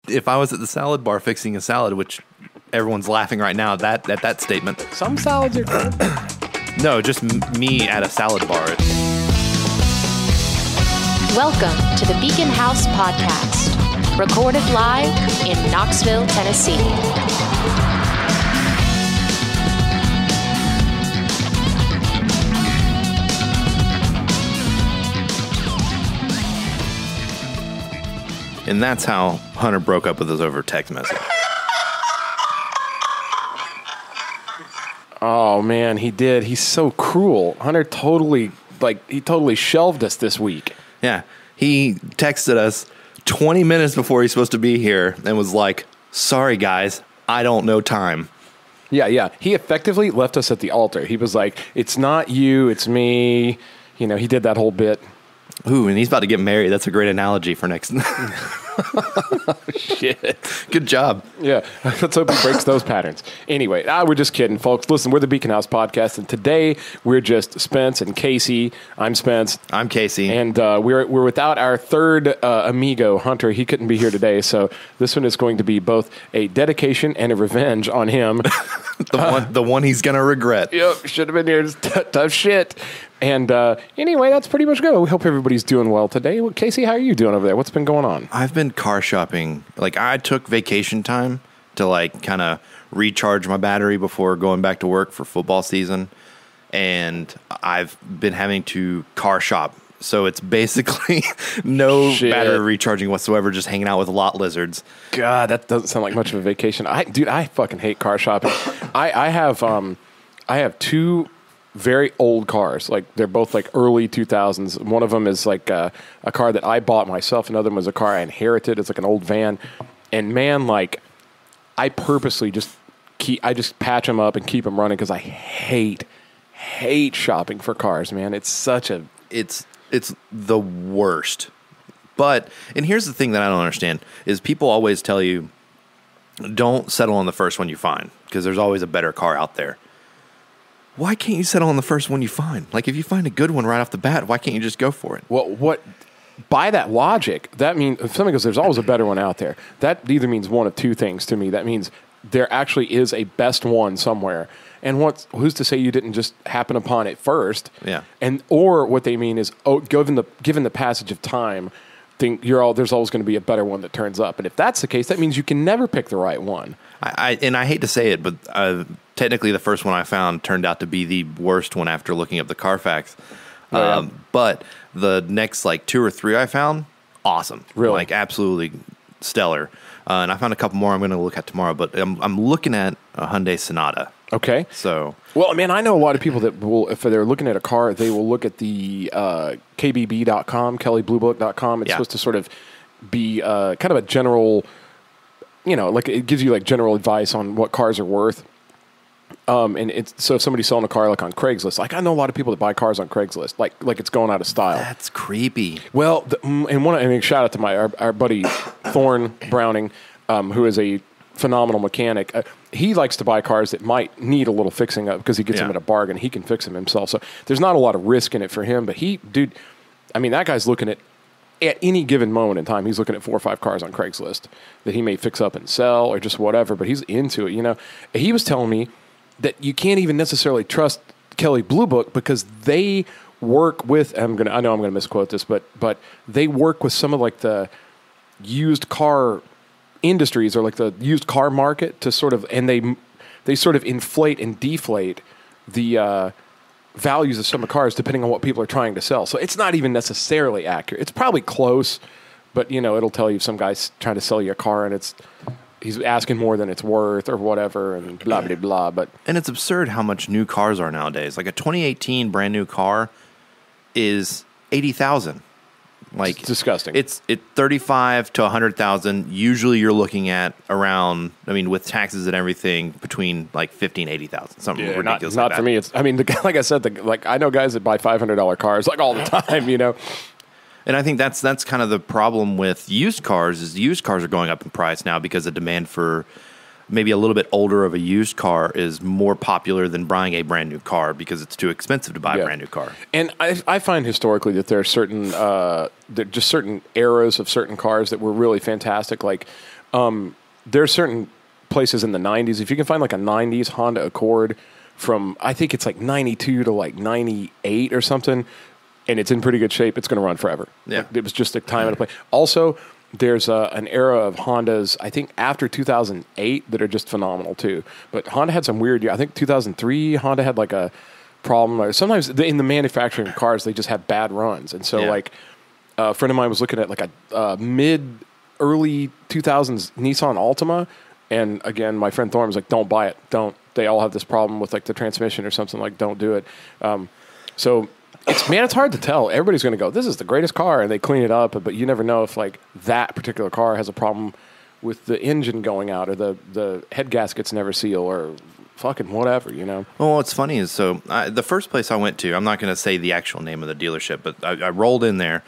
if I was at the salad bar fixing a salad, which everyone's laughing right now at that statement. Some salads are good. No, just me at a salad bar. Welcome to the Beacon House Podcast, recorded live in Knoxville, Tennessee. And that's how Hunter broke up with us over text message. Oh, man, he did. He's so cruel. Hunter totally shelved us this week. Yeah. He texted us 20 minutes before he's supposed to be here and was like, sorry, guys, I don't know time. Yeah. He effectively left us at the altar. He was like, it's not you, it's me. You know, he did that whole bit. Ooh, and he's about to get married. That's a great analogy for next. Shit. Good job. Yeah. Let's hope he breaks those patterns. Anyway, we're just kidding, folks. Listen, we're the Beacon House Podcast, and today we're just Spence and Casey. I'm Spence. I'm Casey. And we're without our third amigo, Hunter. He couldn't be here today, so this one is going to be both a dedication and a revenge on him. the one he's going to regret. Yep, should have been here. It's tough shit. And anyway, that's pretty much good. We hope everybody's doing well today. Well, Casey, how are you doing over there? What's been going on? I've been car shopping. Like, I took vacation time to, like, kind of recharge my battery before going back to work for football season. And I've been having to car shop. So it's basically no battery recharging whatsoever, just hanging out with lot lizards. God, that doesn't sound like much of a vacation. I fucking hate car shopping. I have two very old cars. Like, they're both like early 2000s. One of them is like a car that I bought myself. Another one was a car I inherited. It's like an old van. And man, like, I purposely just patch them up and keep them running because I hate shopping for cars, man. It's the worst. And here's the thing that I don't understand is people always tell you, don't settle on the first one you find because there's always a better car out there. Why can't you settle on the first one you find? Like, if you find a good one right off the bat, why can't you just go for it? Well, by that logic, that means if somebody goes, there's always a better one out there. That either means one of two things to me. That means there actually is a best one somewhere. And who's to say you didn't just happen upon it first? Yeah. Or what they mean is, given the passage of time, there's always going to be a better one that turns up. And if that's the case, that means you can never pick the right one. I hate to say it, but technically the first one I found turned out to be the worst one after looking up the Carfax. But the next like two or three I found, awesome. Really? Like, absolutely stellar. And I found a couple more I'm going to look at tomorrow, but I'm looking at a Hyundai Sonata. Okay. So, well, man, I know a lot of people that will, if they're looking at a car, they will look at the KBB.com, KellyBlueBook.com. It's supposed to sort of be kind of a general, like it gives you like general advice on what cars are worth. So if somebody's selling a car like on Craigslist, like I know a lot of people that buy cars on Craigslist, like it's going out of style. That's creepy. Well, shout out to our buddy Thorne Browning, who is a phenomenal mechanic. He likes to buy cars that might need a little fixing up because he gets them at a bargain. He can fix them himself. So there's not a lot of risk in it for him, but that guy's looking at any given moment in time, he's looking at 4 or 5 cars on Craigslist that he may fix up and sell or just whatever, but he's into it. He was telling me that you can't even necessarily trust Kelly Blue Book because they work with, I know I'm going to misquote this, but they work with some of like the used car industries or like the used car market to sort of, and they sort of inflate and deflate the values of some of the cars depending on what people are trying to sell. So it's not even necessarily accurate. It's probably close, but it'll tell you if some guy's trying to sell you a car and he's asking more than it's worth or whatever and blah, blah, blah. And it's absurd how much new cars are nowadays. Like a 2018 brand new car is $80,000. Like, it's disgusting. It's 35 to 100,000. Usually you're looking at around, with taxes and everything, between like 50 and 80,000. Something ridiculous. Not for me. It's, like I said, I know guys that buy $500 cars like all the time, And I think that's kind of the problem with used cars is used cars are going up in price now because the demand for maybe a little bit older of a used car is more popular than buying a brand new car because it's too expensive to buy a brand new car. And I find historically that there are certain eras of certain cars that were really fantastic. Like There are certain places in the 90s. If you can find like a 90s Honda Accord from, I think it's like 92 to like 98 or something, and it's in pretty good shape, it's going to run forever. Yeah. Like, it was just a time and a place. Also, there's an era of Hondas, I think after 2008, that are just phenomenal too. But Honda had some weird, I think 2003, Honda had like a problem. Or sometimes in the manufacturing of cars, they just have bad runs. And so like a friend of mine was looking at like a early 2000s Nissan Altima. And again, my friend Thorne was like, don't buy it. Don't. They all have this problem with like the transmission or something, like don't do it. So it's hard to tell. Everybody's going to go, this is the greatest car, and they clean it up, but you never know if like that particular car has a problem with the engine going out or the head gaskets never seal or fucking whatever, you know? Well, what's funny is, the first place I went to, I'm not going to say the actual name of the dealership, but I rolled in there,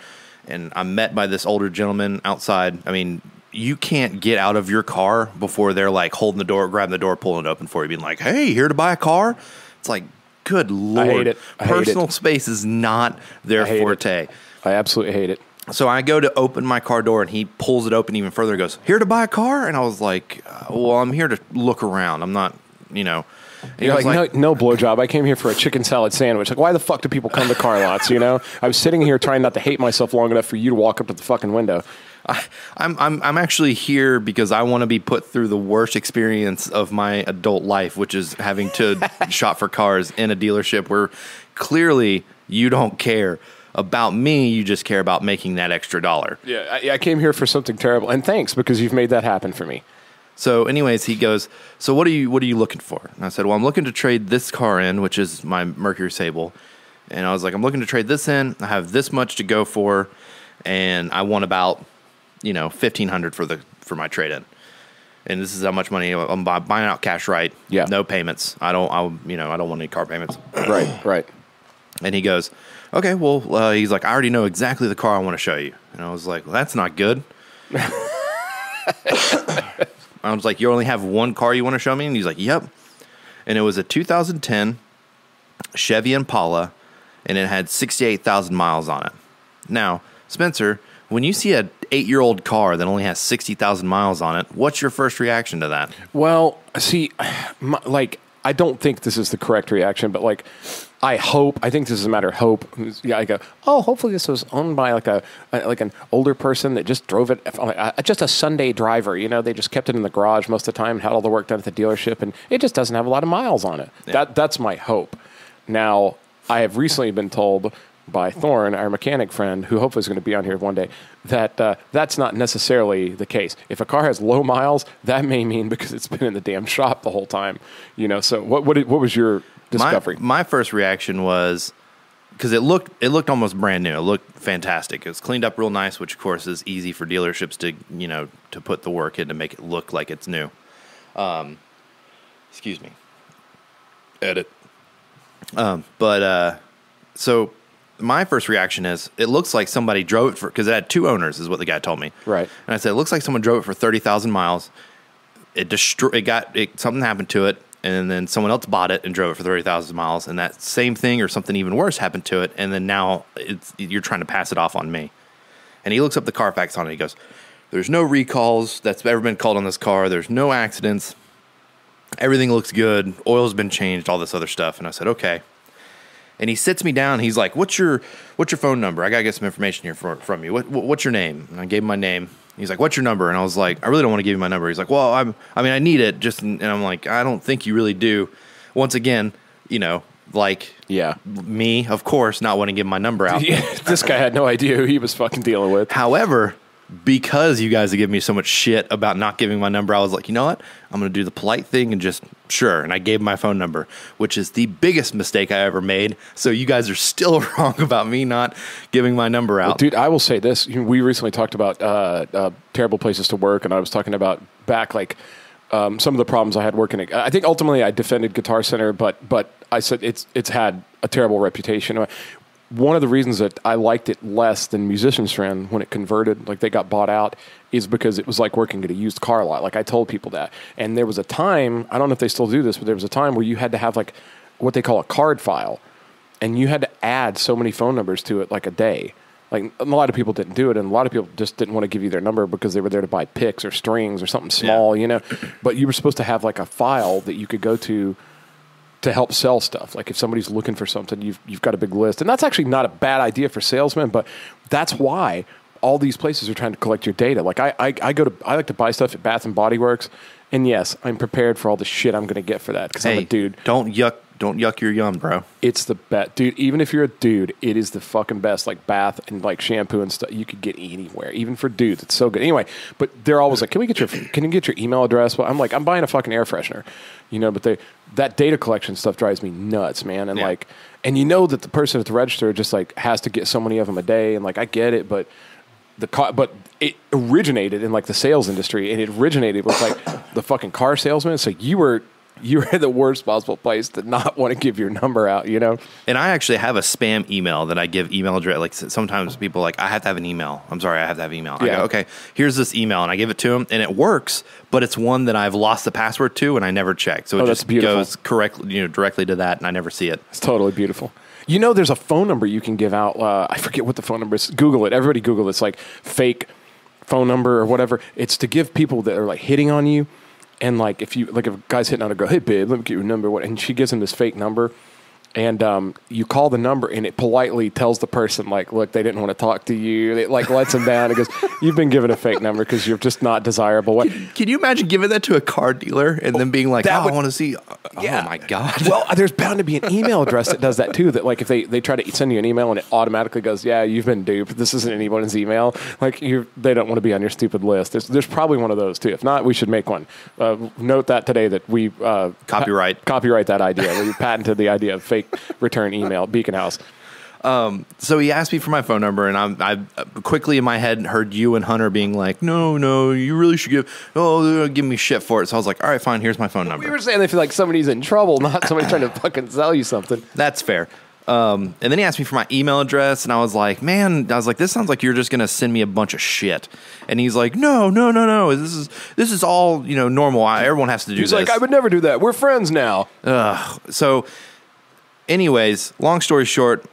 and I'm met by this older gentleman outside. I mean, you can't get out of your car before they're like holding the door, grabbing the door, pulling it open for you, being like, hey, here to buy a car? It's like, good Lord. I hate it. Personal space is not their forte. I absolutely hate it. So I go to open my car door, and he pulls it open even further and goes, here to buy a car? And I was like, well, I'm here to look around. I'm not, you know. And you're like, no blowjob. I came here for a chicken salad sandwich. Like, why the fuck do people come to car lots, you know? I was sitting here trying not to hate myself long enough for you to walk up to the fucking window. I'm actually here because I want to be put through the worst experience of my adult life, which is having to shop for cars in a dealership where clearly you don't care about me. You just care about making that extra dollar. Yeah, I came here for something terrible, and thanks, because you've made that happen for me. So anyways, he goes, so what are you looking for? And I said, well, I'm looking to trade this car in, which is my Mercury Sable. And I was like, I'm looking to trade this in. I have this much to go for, and I want about, $1,500 for my trade-in. And this is how much money I'm buying out cash right. Yeah. No payments. I don't want any car payments. Right. And he goes, okay, well, he's like, I already know exactly the car I want to show you. And I was like, well, that's not good. I was like, you only have one car you want to show me? And he's like, yep. And it was a 2010 Chevy Impala, and it had 68,000 miles on it. Now, Spencer, when you see an 8-year-old car that only has 60,000 miles on it, what's your first reaction to that? Well, see, I don't think this is the correct reaction, but I think this is a matter of hope. Yeah, I go, oh, hopefully this was owned by an older person that just drove it, just a Sunday driver. They just kept it in the garage most of the time and had all the work done at the dealership, and it just doesn't have a lot of miles on it. Yeah. That's my hope. Now, I have recently been told by Thorne, our mechanic friend, who hopefully is going to be on here one day, that that's not necessarily the case. If a car has low miles, that may mean because it's been in the damn shop the whole time. So what was your discovery? My first reaction was, because it looked almost brand new. It looked fantastic. It was cleaned up real nice, which of course is easy for dealerships to put the work in to make it look like it's new. Excuse me. Edit. So my first reaction is, it looks like somebody drove it because it had two owners, is what the guy told me. Right. And I said, it looks like someone drove it for 30,000 miles. Something happened to it, and then someone else bought it and drove it for 30,000 miles, and that same thing or something even worse happened to it, and then now you're trying to pass it off on me. And he looks up the Carfax on it. He goes, there's no recalls that's ever been called on this car. There's no accidents. Everything looks good. Oil's been changed, all this other stuff. And I said, okay. And he sits me down. He's like, what's your phone number? I got to get some information here from you. What's your name? And I gave him my name. He's like, what's your number? And I was like, I really don't want to give you my number. He's like, well, I need it. And I'm like, I don't think you really do. Once again, me, of course, not wanting to give my number out. Yeah, this guy had no idea who he was fucking dealing with. However, because you guys have given me so much shit about not giving my number, I was like, you know what? I'm going to do the polite thing and just, sure. And I gave my phone number, which is the biggest mistake I ever made. So you guys are still wrong about me not giving my number out. Well, dude, I will say this. We recently talked about terrible places to work, and I was talking about back, some of the problems I had working. I think ultimately I defended Guitar Center, but I said it's had a terrible reputation. One of the reasons that I liked it less than Musician's Friend when it converted, they got bought out, is because it was like working at a used car lot. I told people that. And there was a time, I don't know if they still do this, but there was a time where you had to have what they call a card file. And you had to add so many phone numbers to it a day. Like a lot of people didn't do it, and a lot of people just didn't want to give you their number because they were there to buy picks or strings or something small, you know. But you were supposed to have like a file that you could go to help sell stuff. Like if somebody's looking for something, you've got a big list, and that's actually not a bad idea for salesmen. But that's why all these places are trying to collect your data. Like I like to buy stuff at Bath and Body Works, and yes, I'm prepared for all the shit I'm going to get for that because I'm a dude. Don't yuck your yum, bro. It's the best, dude. Even if you're a dude, it is the fucking best. Like bath and like shampoo and stuff, you could get anywhere, even for dudes. It's so good. Anyway, but they're always like, can you get your email address? Well, I'm like, I'm buying a fucking air freshener, you know. But that data collection stuff drives me nuts, man. And like, and you know that the person at the register just like has to get so many of them a day, and like I get it, but it originated in like the sales industry, and it originated with like the fucking car salesman. So you were at the worst possible place to not want to give your number out, you know? And I actually have a spam email that I give email address. Like sometimes people are like, I have to have an email. I'm sorry, I have to have email. Yeah. I go, okay, here's this email. And I give it to them and it works, but it's one that I've lost the password to and I never check. So it just goes correctly, directly to that and I never see it. It's totally beautiful. You know, there's a phone number you can give out. I forget what the phone number is. Google it. Everybody Google it. It's like fake phone number or whatever. It's to give people that are like hitting on you. And like if a guy's hitting on her, go, hey babe, let me get your number. And she gives him this fake number, and you call the number, and it politely tells the person like, look, they didn't want to talk to you. It like lets them down. It goes, you've been given a fake number because you're just not desirable. Can you imagine giving that to a car dealer and then being like, I want to see? Yeah. Oh my god. Well, there's bound to be an email address that does that too. That like if they try to send you an email and it automatically goes, yeah, you've been duped. This isn't anyone's email. Like they don't want to be on your stupid list. There's probably one of those too. If not, we should make one. Note that today that we copyright that idea. We patented the idea of fake return email, Beacon House. So he asked me for my phone number, and I quickly in my head heard you and Hunter being like, no, you really should give me shit for it. So I was like, all right, fine, here's my phone number. We were saying they feel like somebody's in trouble, not somebody trying to fucking sell you something. That's fair. And then he asked me for my email address, and I was like, this sounds like you're just going to send me a bunch of shit. And he's like, no. This is all, normal. Everyone has to do this. He's like, I would never do that. We're friends now. So anyways, long story short,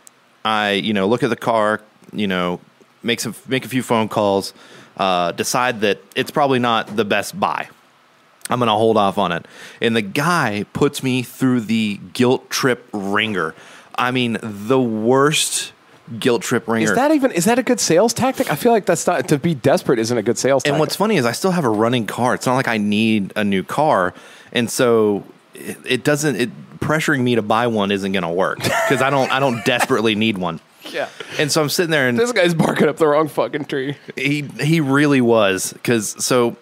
I, look at the car, make a few phone calls, decide that it's probably not the best buy. I'm going to hold off on it. And the guy puts me through the guilt trip ringer. I mean, the worst guilt trip ringer. Is that a good sales tactic? I feel like that's not, to be desperate isn't a good sales tactic. And what's funny is I still have a running car. It's not like I need a new car. And so pressuring me to buy one isn't going to work because I don't desperately need one. Yeah. And so I'm sitting there and this guy's barking up the wrong fucking tree. He really was. So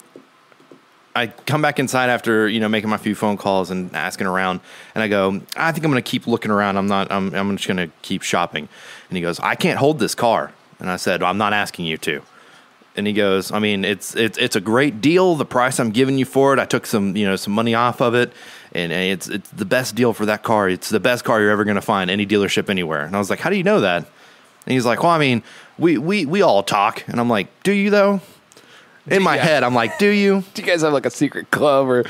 I come back inside after, making my few phone calls and asking around, and I go, I think I'm going to keep looking around. I'm just going to keep shopping. And he goes, I can't hold this car. And I said, well, I'm not asking you to. And he goes, I mean, it's a great deal. The price I'm giving you for it, I took some money off of it, and it's the best deal for that car. It's the best car you're ever going to find any dealership anywhere. And I was like, how do you know that? And he's like, well, I mean, we all talk. And I'm like, do you though? In my head, I'm like, do you? Do you guys have like a secret club or?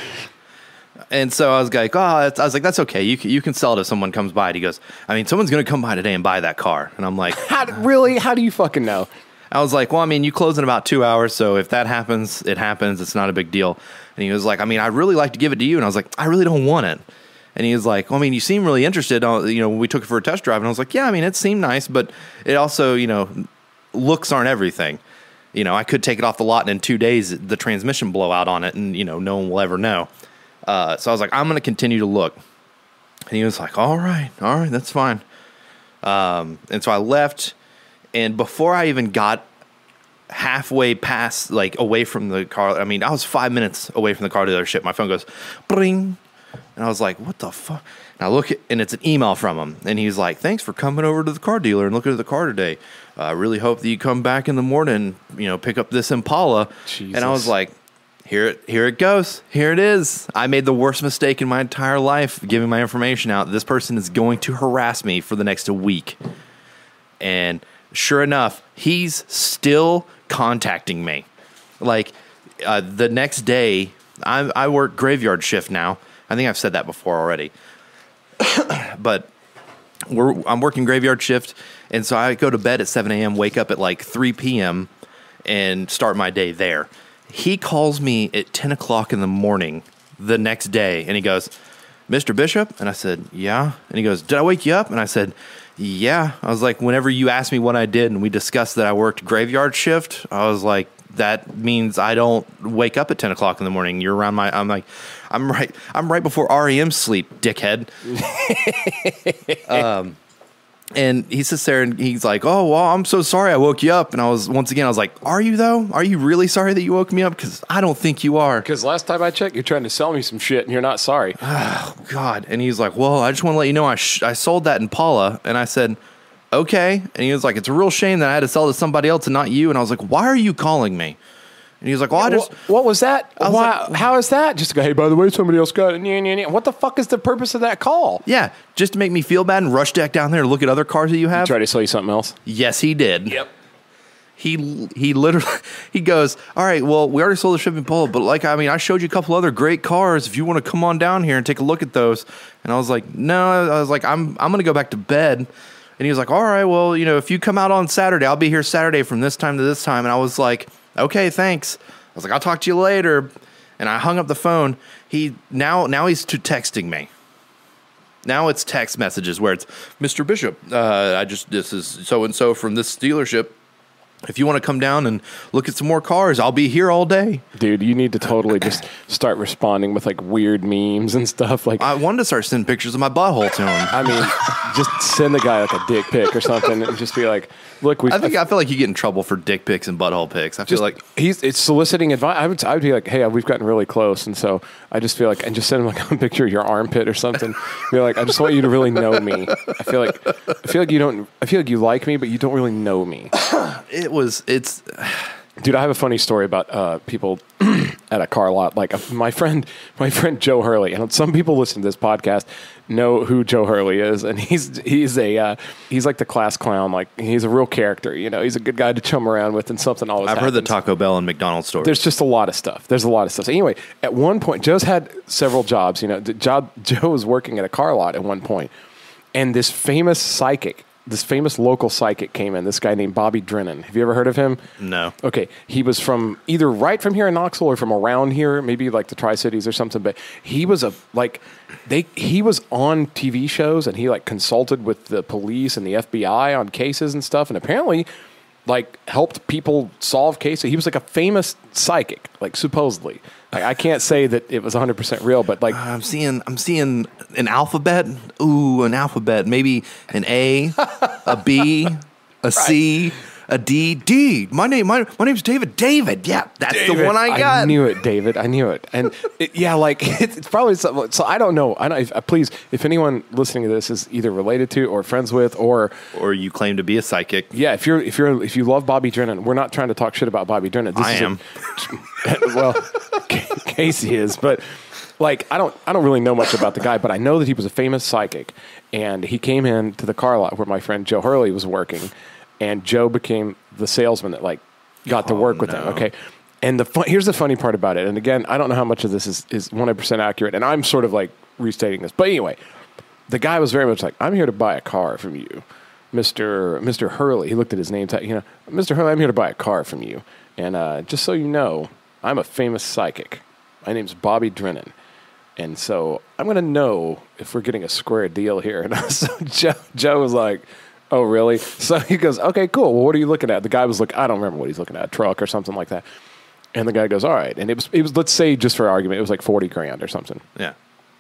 And so I was like, I was like, that's okay. You can sell it if someone comes by. And he goes, I mean, someone's going to come by today and buy that car. And I'm like, really? How do you fucking know? I was like, well, I mean, you close in about 2 hours. So if that happens, it happens. It's not a big deal. And he was like, I mean, I'd really like to give it to you. And I was like, I really don't want it. And he was like, well, I mean, you seem really interested. When we took it for a test drive. And I was like, yeah, I mean, it seemed nice, but it also, looks aren't everything. I could take it off the lot and in 2 days, the transmission blow out on it and, no one will ever know. So I was like, I'm going to continue to look. And he was like, all right, that's fine. And so I left. And before I even got halfway past, like away from the car, I mean, I was 5 minutes away from the car dealership. My phone goes, bring. And I was like, what the fuck? And I look at, and it's an email from him. And he's like, thanks for coming over to the car dealer and looking at the car today. I really hope that you come back in the morning, pick up this Impala. Jesus. And I was like, here it goes. Here it is. I made the worst mistake in my entire life giving my information out. This person is going to harass me for the next week. And sure enough, he's still contacting me. Like the next day, I work graveyard shift now. I think I've said that before already. But I'm working graveyard shift, and so I go to bed at 7 a.m., wake up at like 3 p.m., and start my day there. He calls me at 10 o'clock in the morning the next day, and he goes, Mr. Bishop? And I said, yeah. And he goes, did I wake you up? And I said, yeah. I was like, whenever you asked me what I did and we discussed that I worked graveyard shift, I was like, that means I don't wake up at 10 o'clock in the morning. You're around I'm like, I'm right before REM sleep, dickhead. And he sits there and he's like, oh, well, I'm so sorry I woke you up. And I was like, are you though? Are you really sorry that you woke me up? Because I don't think you are. Because last time I checked, you're trying to sell me some shit and you're not sorry. Oh, God. And he's like, well, I just want to let you know I sold that Impala. And I said, okay. And he was like, it's a real shame that I had to sell to somebody else and not you. And I was like, why are you calling me? And he was like, well, what was that? How is that? Just to go, hey, by the way, somebody else got it. What the fuck is the purpose of that call? Yeah, just to make me feel bad and rush deck down there and look at other cars that you have. Try to sell you something else? Yes, he did. Yep. He literally, he goes, all right, well, we already sold the shipping pole, but I showed you a couple other great cars. If you want to come on down here and take a look at those. And I was like, no, I was like, I'm going to go back to bed. And he was like, all right, well, if you come out on Saturday, I'll be here Saturday from this time to this time. And I was like, okay, thanks. I was like, I'll talk to you later. And I hung up the phone. Now he's texting me. Now it's text messages where it's, Mr. Bishop, this is so-and-so from this dealership. If you want to come down and look at some more cars, I'll be here all day. Dude, you need to totally just start responding with like weird memes and stuff. Like, I wanted to start sending pictures of my butthole to him. I mean, just send the guy like a dick pic or something and just be like, look, I feel like you get in trouble for dick pics and butthole pics. I feel like it's soliciting advice. I would be like, hey, we've gotten really close, and so I just feel like, and just send him like a picture of your armpit or something. Be like, I just want you to really know me. I feel like you like me, but you don't really know me. Dude, I have a funny story about people at a car lot. Like my friend Joe Hurley, and some people listen to this podcast know who Joe Hurley is, and he's like the class clown. Like he's a real character. He's a good guy to chum around with, and something always. I've happens. heard the Taco Bell and McDonald's story. There's just a lot of stuff. So anyway, at one point, Joe's had several jobs. Joe was working at a car lot at one point, and this famous local psychic came in, this guy named Bobby Drennan. Have you ever heard of him? No. Okay. He was from either right from here in Knoxville or from around here, maybe like the Tri-Cities or something, but he was he was on TV shows and he like consulted with the police and the FBI on cases and stuff, and apparently like helped people solve cases. He was like a famous psychic, like supposedly. Like I can't say that it was 100% real, but like I'm seeing an alphabet. Ooh, an alphabet. Maybe an A, a B, a C, a D. D. My name's David. David. Yeah, that's David. The one I got. I knew it, David. I knew it. And it's probably something. So I don't know. Please, if anyone listening to this is either related to or friends with or you claim to be a psychic. Yeah, if you love Bobby Drennan, we're not trying to talk shit about Bobby Drennan. I am. Well, Casey is, but like I don't really know much about the guy, but I know that he was a famous psychic, and he came in to the car lot where my friend Joe Hurley was working, and Joe became the salesman that like got to work with him. Okay, and here's the funny part about it, and again, I don't know how much of this is 100% accurate, and I'm sort of like restating this, but anyway, the guy was very much like, I'm here to buy a car from you, Mr. Hurley. He looked at his name tag, Mr. Hurley, I'm here to buy a car from you, and just so you know, I'm a famous psychic. My name's Bobby Drennan. And so I'm going to know if we're getting a square deal here. And so Joe was like, oh, really? So he goes, okay, cool. Well, what are you looking at? The guy was like, I don't remember what he's looking at, a truck or something like that. And the guy goes, all right. And it was let's say, just for argument, it was like $40,000 or something. Yeah.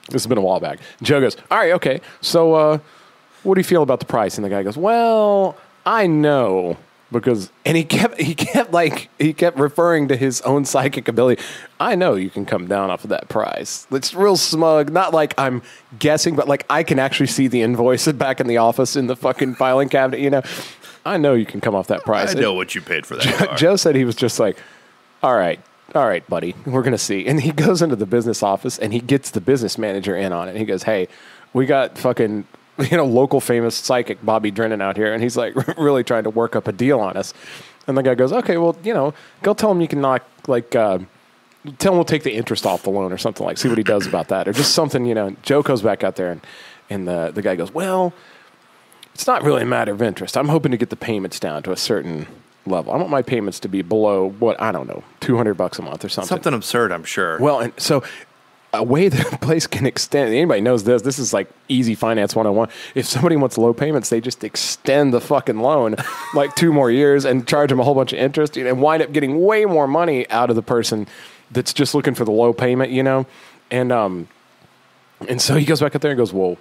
This has been a while back. Joe goes, all right, okay. So what do you feel about the price? And the guy goes, well, I know. And he kept referring to his own psychic ability. I know you can come down off of that price. It's real smug. Not like I'm guessing, but like I can actually see the invoice back in the office in the fucking filing cabinet. I know you can come off that price. I know what you paid for that car. Joe said he was just like, all right, buddy, we're gonna see. And he goes into the business office and he gets the business manager in on it. And he goes, hey, we got fucking local famous psychic Bobby Drennan out here, and he's like really trying to work up a deal on us. And the guy goes, okay, well, go tell him you can knock tell him we'll take the interest off the loan or something, like see what he does about that, or just something. Joe goes back out there, and the guy goes, well, it's not really a matter of interest. I'm hoping to get the payments down to a certain level. I want my payments to be below I don't know, $200 a month or something. Something absurd, I'm sure. Well, and so a way that a place can extend, anybody knows this. This is like easy finance 101. If somebody wants low payments, they just extend the fucking loan like 2 more years and charge them a whole bunch of interest and wind up getting way more money out of the person that's just looking for the low payment, And so he goes back up there and goes, well,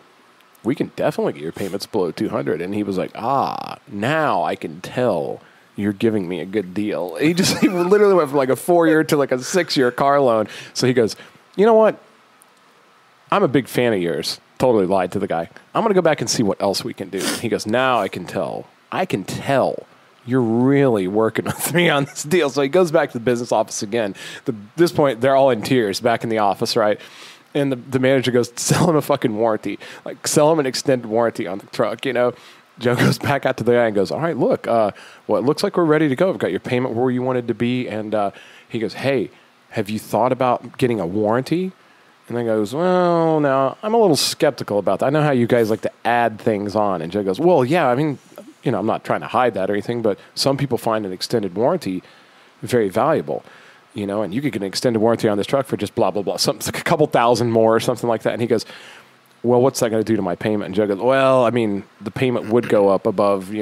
we can definitely get your payments below 200. And he was like, now I can tell you're giving me a good deal. He literally went from like a 4-year to like a 6-year car loan. So he goes, you know what? I'm a big fan of yours. Totally lied to the guy. I'm going to go back and see what else we can do. And he goes, now I can tell you're really working with me on this deal. So he goes back to the business office again. At this point, they're all in tears back in the office, right? And the manager goes, sell him a fucking warranty. Like, sell him an extended warranty on the truck, Joe goes back out to the guy and goes, all right, look, well, it looks like we're ready to go. We've got your payment where you wanted to be. And he goes, hey, have you thought about getting a warranty? And then goes, well, now, I'm a little skeptical about that. I know how you guys like to add things on. And Joe goes, well, yeah, I mean, I'm not trying to hide that or anything, but some people find an extended warranty very valuable. And you could get an extended warranty on this truck for just blah, blah, blah. Something like a couple thousand more or something like that. And he goes, well, what's that going to do to my payment? And Joe goes, well, I mean, the payment would go up above,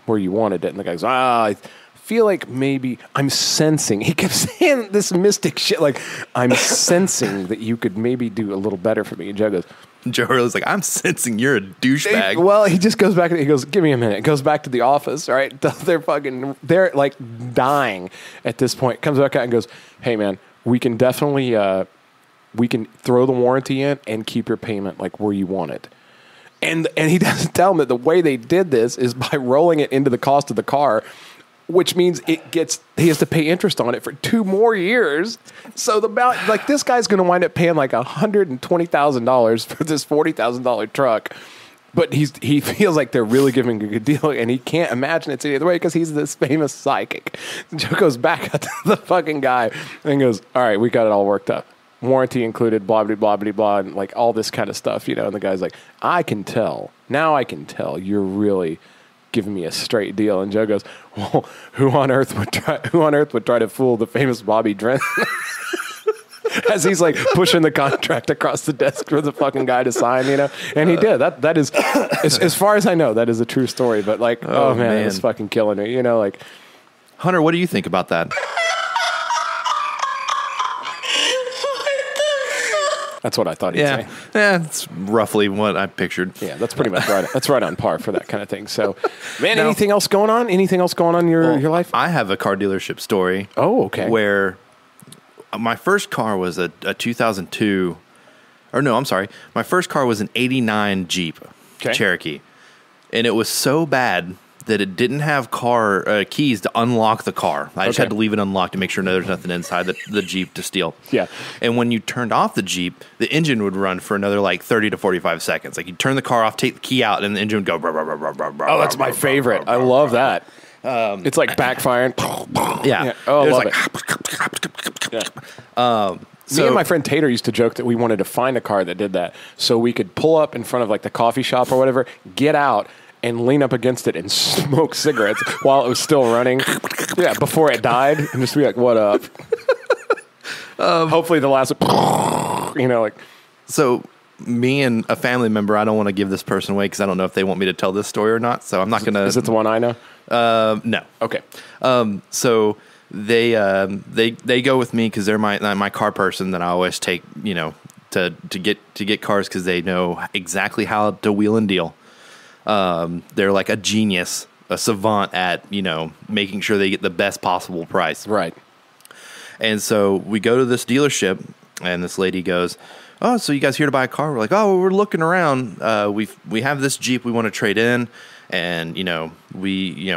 where you wanted it. And the guy goes, I feel like maybe I'm sensing. He kept saying this mystic shit. Like, I'm sensing that you could maybe do a little better for me. And Joe Hurley's like, I'm sensing you're a douchebag. Well, he just goes back and he goes, give me a minute. Goes back to the office, right? They're like dying at this point. Comes back out and goes, hey man, we can definitely, we can throw the warranty in and keep your payment like where you want it. And he doesn't tell them that the way they did this is by rolling it into the cost of the car, which means he has to pay interest on it for 2 more years. So this guy's going to wind up paying like $120,000 for this $40,000 truck. But he feels like they're really giving a good deal, and he can't imagine it's any other way because he's this famous psychic. Joe goes back up to the fucking guy and goes, all right, we got it all worked up. Warranty included, blah, blah, blah, blah, blah, and like all this kind of stuff, And the guy's like, now I can tell you're really giving me a straight deal. And Joe goes, well, who on earth would try to fool the famous Bobby Dren? As he's like pushing the contract across the desk for the fucking guy to sign, And he did. That is, as far as I know, that is a true story. But like, oh man, it's fucking killing me. Like, Hunter, what do you think about that? That's what I thought he'd say. Yeah, that's roughly what I pictured. Yeah, that's pretty much right. That's right on par for that kind of thing. So, man, anything else going on? Anything else going on in your life? I have a car dealership story. Oh, okay. Where my first car was a 2002, or no, I'm sorry. My first car was an 89 Jeep Cherokee. And it was so bad that it didn't have keys to unlock the car. I just had to leave it unlocked to make sure there's nothing inside the Jeep to steal. Yeah. And when you turned off the Jeep, the engine would run for another like 30 to 45 seconds. Like you turn the car off, take the key out, and the engine would go. Oh, that's my favorite. I love that. It's like backfiring. Yeah. Oh, I love it. Yeah. Me and my friend Tater used to joke that we wanted to find a car that did that so we could pull up in front of like the coffee shop or whatever, get out, and lean up against it and smoke cigarettes while it was still running. Yeah, before it died, and just be like, "What up?" Hopefully, the last, like. So, me and a family member, I don't want to give this person away because I don't know if they want me to tell this story or not. So I'm not going to. Is it the one I know? No. Okay. So they go with me because they're my car person that I always take. To get cars because they know exactly how to wheel and deal. They're like a genius, a savant at, making sure they get the best possible price. Right. And so we go to this dealership and this lady goes, oh, so you guys here to buy a car? We're like, oh, we're looking around. We have this Jeep we want to trade in. And, we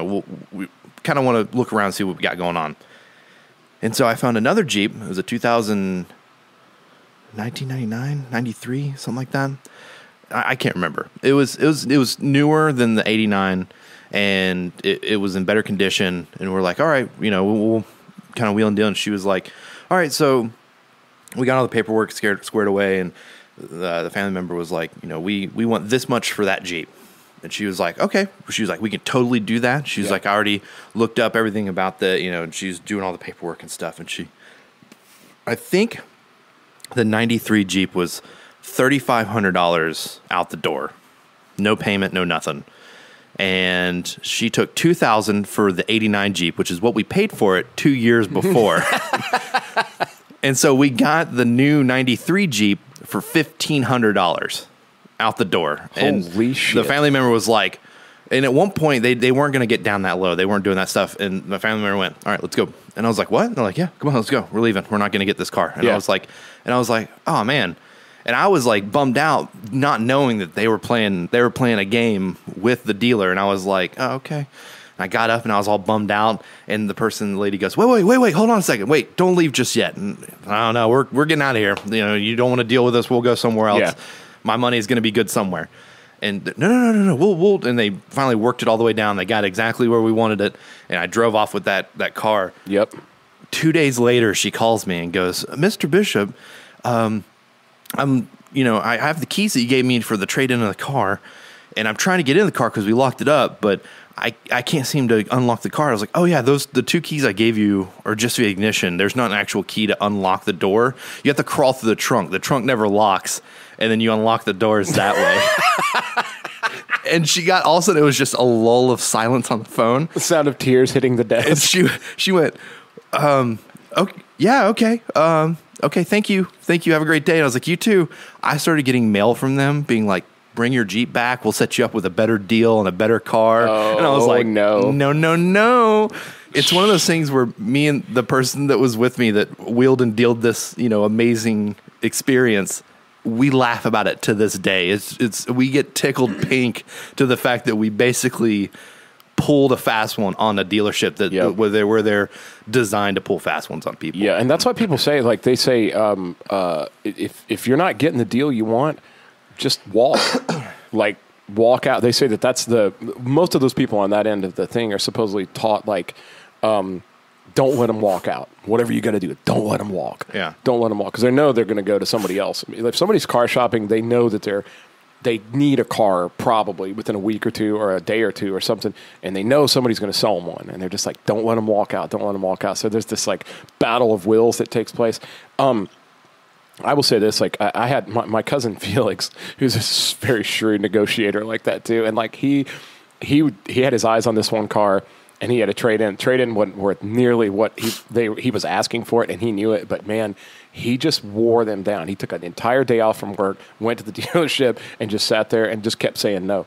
kind of want to look around and see what we got going on. And so I found another Jeep. It was a 1999, 93, something like that. I can't remember. It was newer than the 89, and it was in better condition. And we're like, all right, we'll kind of wheel and deal. And she was like, all right, so we got all the paperwork squared away, and the family member was like, we want this much for that Jeep. And she was like, okay. She was like, we can totally do that. She was like, I already looked up everything about and she's doing all the paperwork and stuff. And I think the 93 Jeep was $3,500 out the door. No payment, no nothing. And she took $2,000 for the 89 Jeep, which is what we paid for it 2 years before. And so we got the new 93 Jeep for $1,500 out the door. Holy shit. The family member was like, and at one point they weren't going to get down that low. They weren't doing that stuff. And the family member went, all right, let's go. And I was like, what? And they're like, yeah, come on, let's go. We're leaving. We're not going to get this car. And I was like, oh man. And I was like bummed out, not knowing that they were playing a game with the dealer. And I was like, oh, okay. And I got up and I was all bummed out. And the lady goes, wait, hold on a second. Wait, don't leave just yet. And I don't know. We're getting out of here. You don't want to deal with us. We'll go somewhere else. Yeah. My money is going to be good somewhere. And no. We'll. And they finally worked it all the way down. They got exactly where we wanted it. And I drove off with that car. Yep. 2 days later, she calls me and goes, Mr. Bishop, I have the keys that you gave me for the trade-in of the car, and I'm trying to get in the car because we locked it up, but I can't seem to unlock the car. I was like, oh yeah, the two keys I gave you are just the ignition. There's not an actual key to unlock the door. You have to crawl through the trunk. The trunk never locks, and then you unlock the doors that way. And all of a sudden it was just a lull of silence on the phone. The sound of tears hitting the desk. And she went, okay, yeah, okay. Okay, thank you. Have a great day. And I was like, you too. I started getting mail from them being like, bring your Jeep back. We'll set you up with a better deal and a better car. Oh, and I was like, no. It's one of those things where me and the person that was with me that wheeled and dealed this, amazing experience, we laugh about it to this day. We get tickled pink to the fact that we basically pulled a fast one on a dealership where they're designed to pull fast ones on people. Yeah, and that's why people say, like they say, if you're not getting the deal you want, just walk. Like walk out. They say that's most of those people on that end of the thing are supposedly taught like, don't let them walk out. Whatever you got to do, don't let them walk. Yeah, don't let them walk because they know they're going to go to somebody else. I mean, if somebody's car shopping, they know that they need a car probably within a week or two or a day or two or something, and they know somebody's going to sell them one, and they're just like, don't let them walk out. So there's this like battle of wills that takes place. I will say this, like I had my cousin Felix, who's a very shrewd negotiator like that too, and like he had his eyes on this one car, and he had a trade-in. Trade-in wasn't worth nearly what he was asking for it, and he knew it, but man, he just wore them down. He took an entire day off from work, went to the dealership, and just sat there and just kept saying, nope.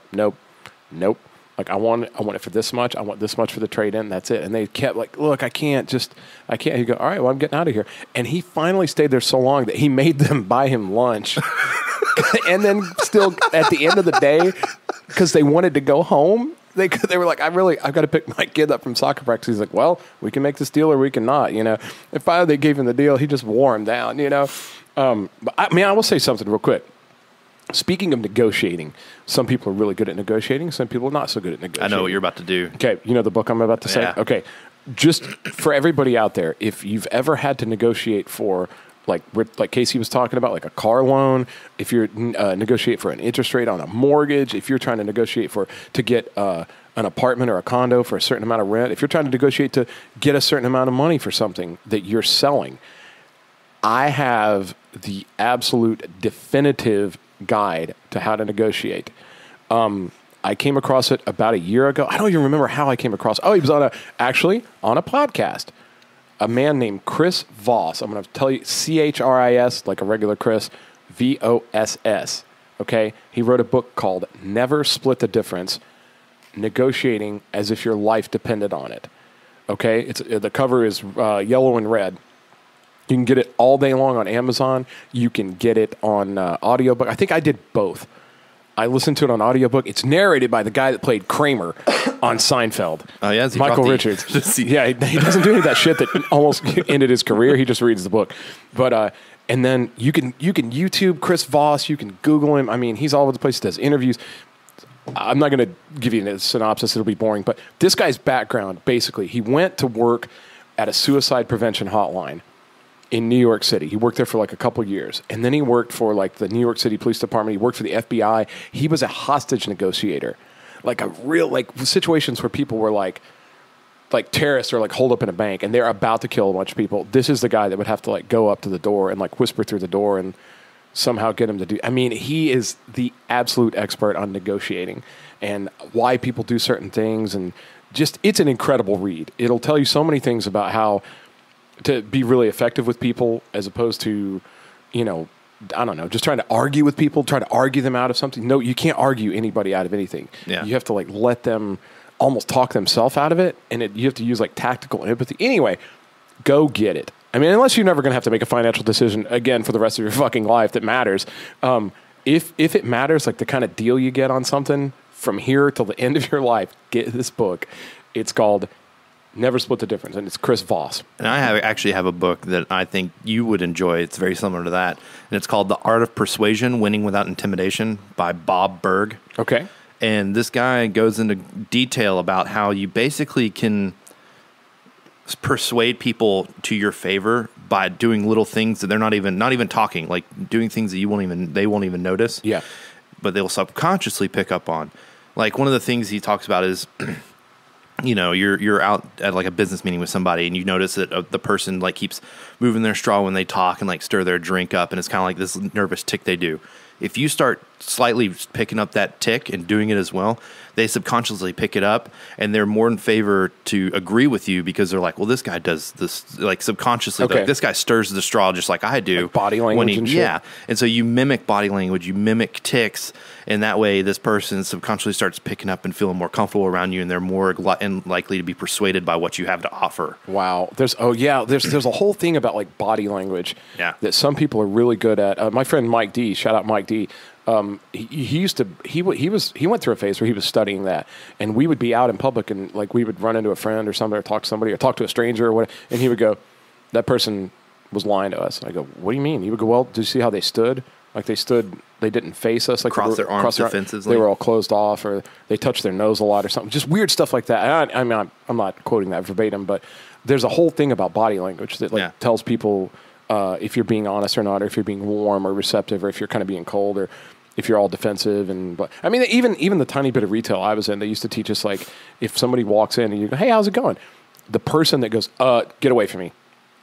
Like, I want it for this much. I want this much for the trade-in. That's it. And they kept like, look, I can't. He go, all right, well, I'm getting out of here. And he finally stayed there so long that he made them buy him lunch. And then still at the end of the day, because they wanted to go home, they were like, I've got to pick my kid up from soccer practice. He's like, well, we can make this deal or we can not, And finally they gave him the deal. He just wore him down, But I will say something real quick. Speaking of negotiating, some people are really good at negotiating. Some people are not so good at negotiating. I know what you're about to do. Okay, you know the book I'm about to say? Yeah. Okay, just for everybody out there, if you've ever had to negotiate for, like Casey was talking about, like a car loan, if you're negotiate for an interest rate on a mortgage, if you're trying to negotiate to get an apartment or a condo for a certain amount of rent, if you're trying to negotiate to get a certain amount of money for something that you're selling, I have the absolute definitive guide to how to negotiate. I came across it about a year ago. I don't even remember how I came across it. Oh, he was on a podcast. A man named Chris Voss. I'm going to tell you, Chris, like a regular Chris, Voss. Okay? He wrote a book called Never Split the Difference, Negotiating as if your life depended on it. Okay? The cover is yellow and red. You can get it all day long on Amazon. You can get it on audiobook. I think I did both. I listened to it on audiobook. It's narrated by the guy that played Kramer on Seinfeld. Oh, yeah? Michael Richards. Yeah, he doesn't do any of that shit that almost ended his career. He just reads the book. But and then you can YouTube Chris Voss. You can Google him. I mean, he's all over the place. He does interviews. I'm not going to give you a synopsis. It'll be boring. But this guy's background, basically, he went to work at a suicide prevention hotline in New York City. He worked there for like a couple years. And then he worked for like the New York City Police Department. He worked for the FBI. He was a hostage negotiator. like a real, like situations where people were like terrorists are like holed up in a bank and they're about to kill a bunch of people. This is the guy that would have to like go up to the door and like whisper through the door and somehow get him to do. I mean, he is the absolute expert on negotiating and why people do certain things, and just it's an incredible read. It'll tell you so many things about how to be really effective with people as opposed to, you know, I don't know, just trying to argue with people, try to argue them out of something. No, you can't argue anybody out of anything. Yeah. You have to like let them almost talk themselves out of it, and you have to use like tactical empathy. Anyway, go get it. I mean, unless you're never going to have to make a financial decision again for the rest of your fucking life that matters. If it matters, like the kind of deal you get on something from here till the end of your life, get this book. It's called Never Split the Difference, and it's Chris Voss. And I actually have a book that I think you would enjoy. It's very similar to that, and it's called The Art of Persuasion: Winning Without Intimidation by Bob Berg. Okay. And this guy goes into detail about how you basically can persuade people to your favor by doing little things that they're not even talking, like doing things that they won't even notice. Yeah. But they'll subconsciously pick up on. Like one of the things he talks about is, you know, you're out at like a business meeting with somebody and you notice that the person like keeps moving their straw when they talk and like stir their drink up, and it's kind of like this nervous tick they do. If you start slightly picking up that tick and doing it as well, they subconsciously pick it up, and they're more in favor to agree with you because they're like, well, this guy does this, like subconsciously. Okay. Like, this guy stirs the straw just like I do. Like body language and shit. Yeah. And so you mimic body language, you mimic ticks, and that way this person subconsciously starts picking up and feeling more comfortable around you, and they're more likely to be persuaded by what you have to offer. Wow. There's a whole thing about like body language that some people are really good at. My friend Mike D, shout out Mike D. He went through a phase where he was studying that, and we would be out in public and like we would run into a friend or somebody or talk to somebody or talk to a stranger or whatever, and he would go, that person was lying to us. And I go, what do you mean? He would go, well, did you see how they stood? Like they didn't face us. Like cross their arms defensively. They were all closed off, or they touched their nose a lot or something. Just weird stuff like that. I mean, I'm not quoting that verbatim, but there's a whole thing about body language that tells people if you're being honest or not, or if you're being warm or receptive, or if you're kind of being cold, or if you're all defensive. But I mean, even the tiny bit of retail I was in, they used to teach us, like, if somebody walks in and you go, hey, how's it going? The person that goes, get away from me.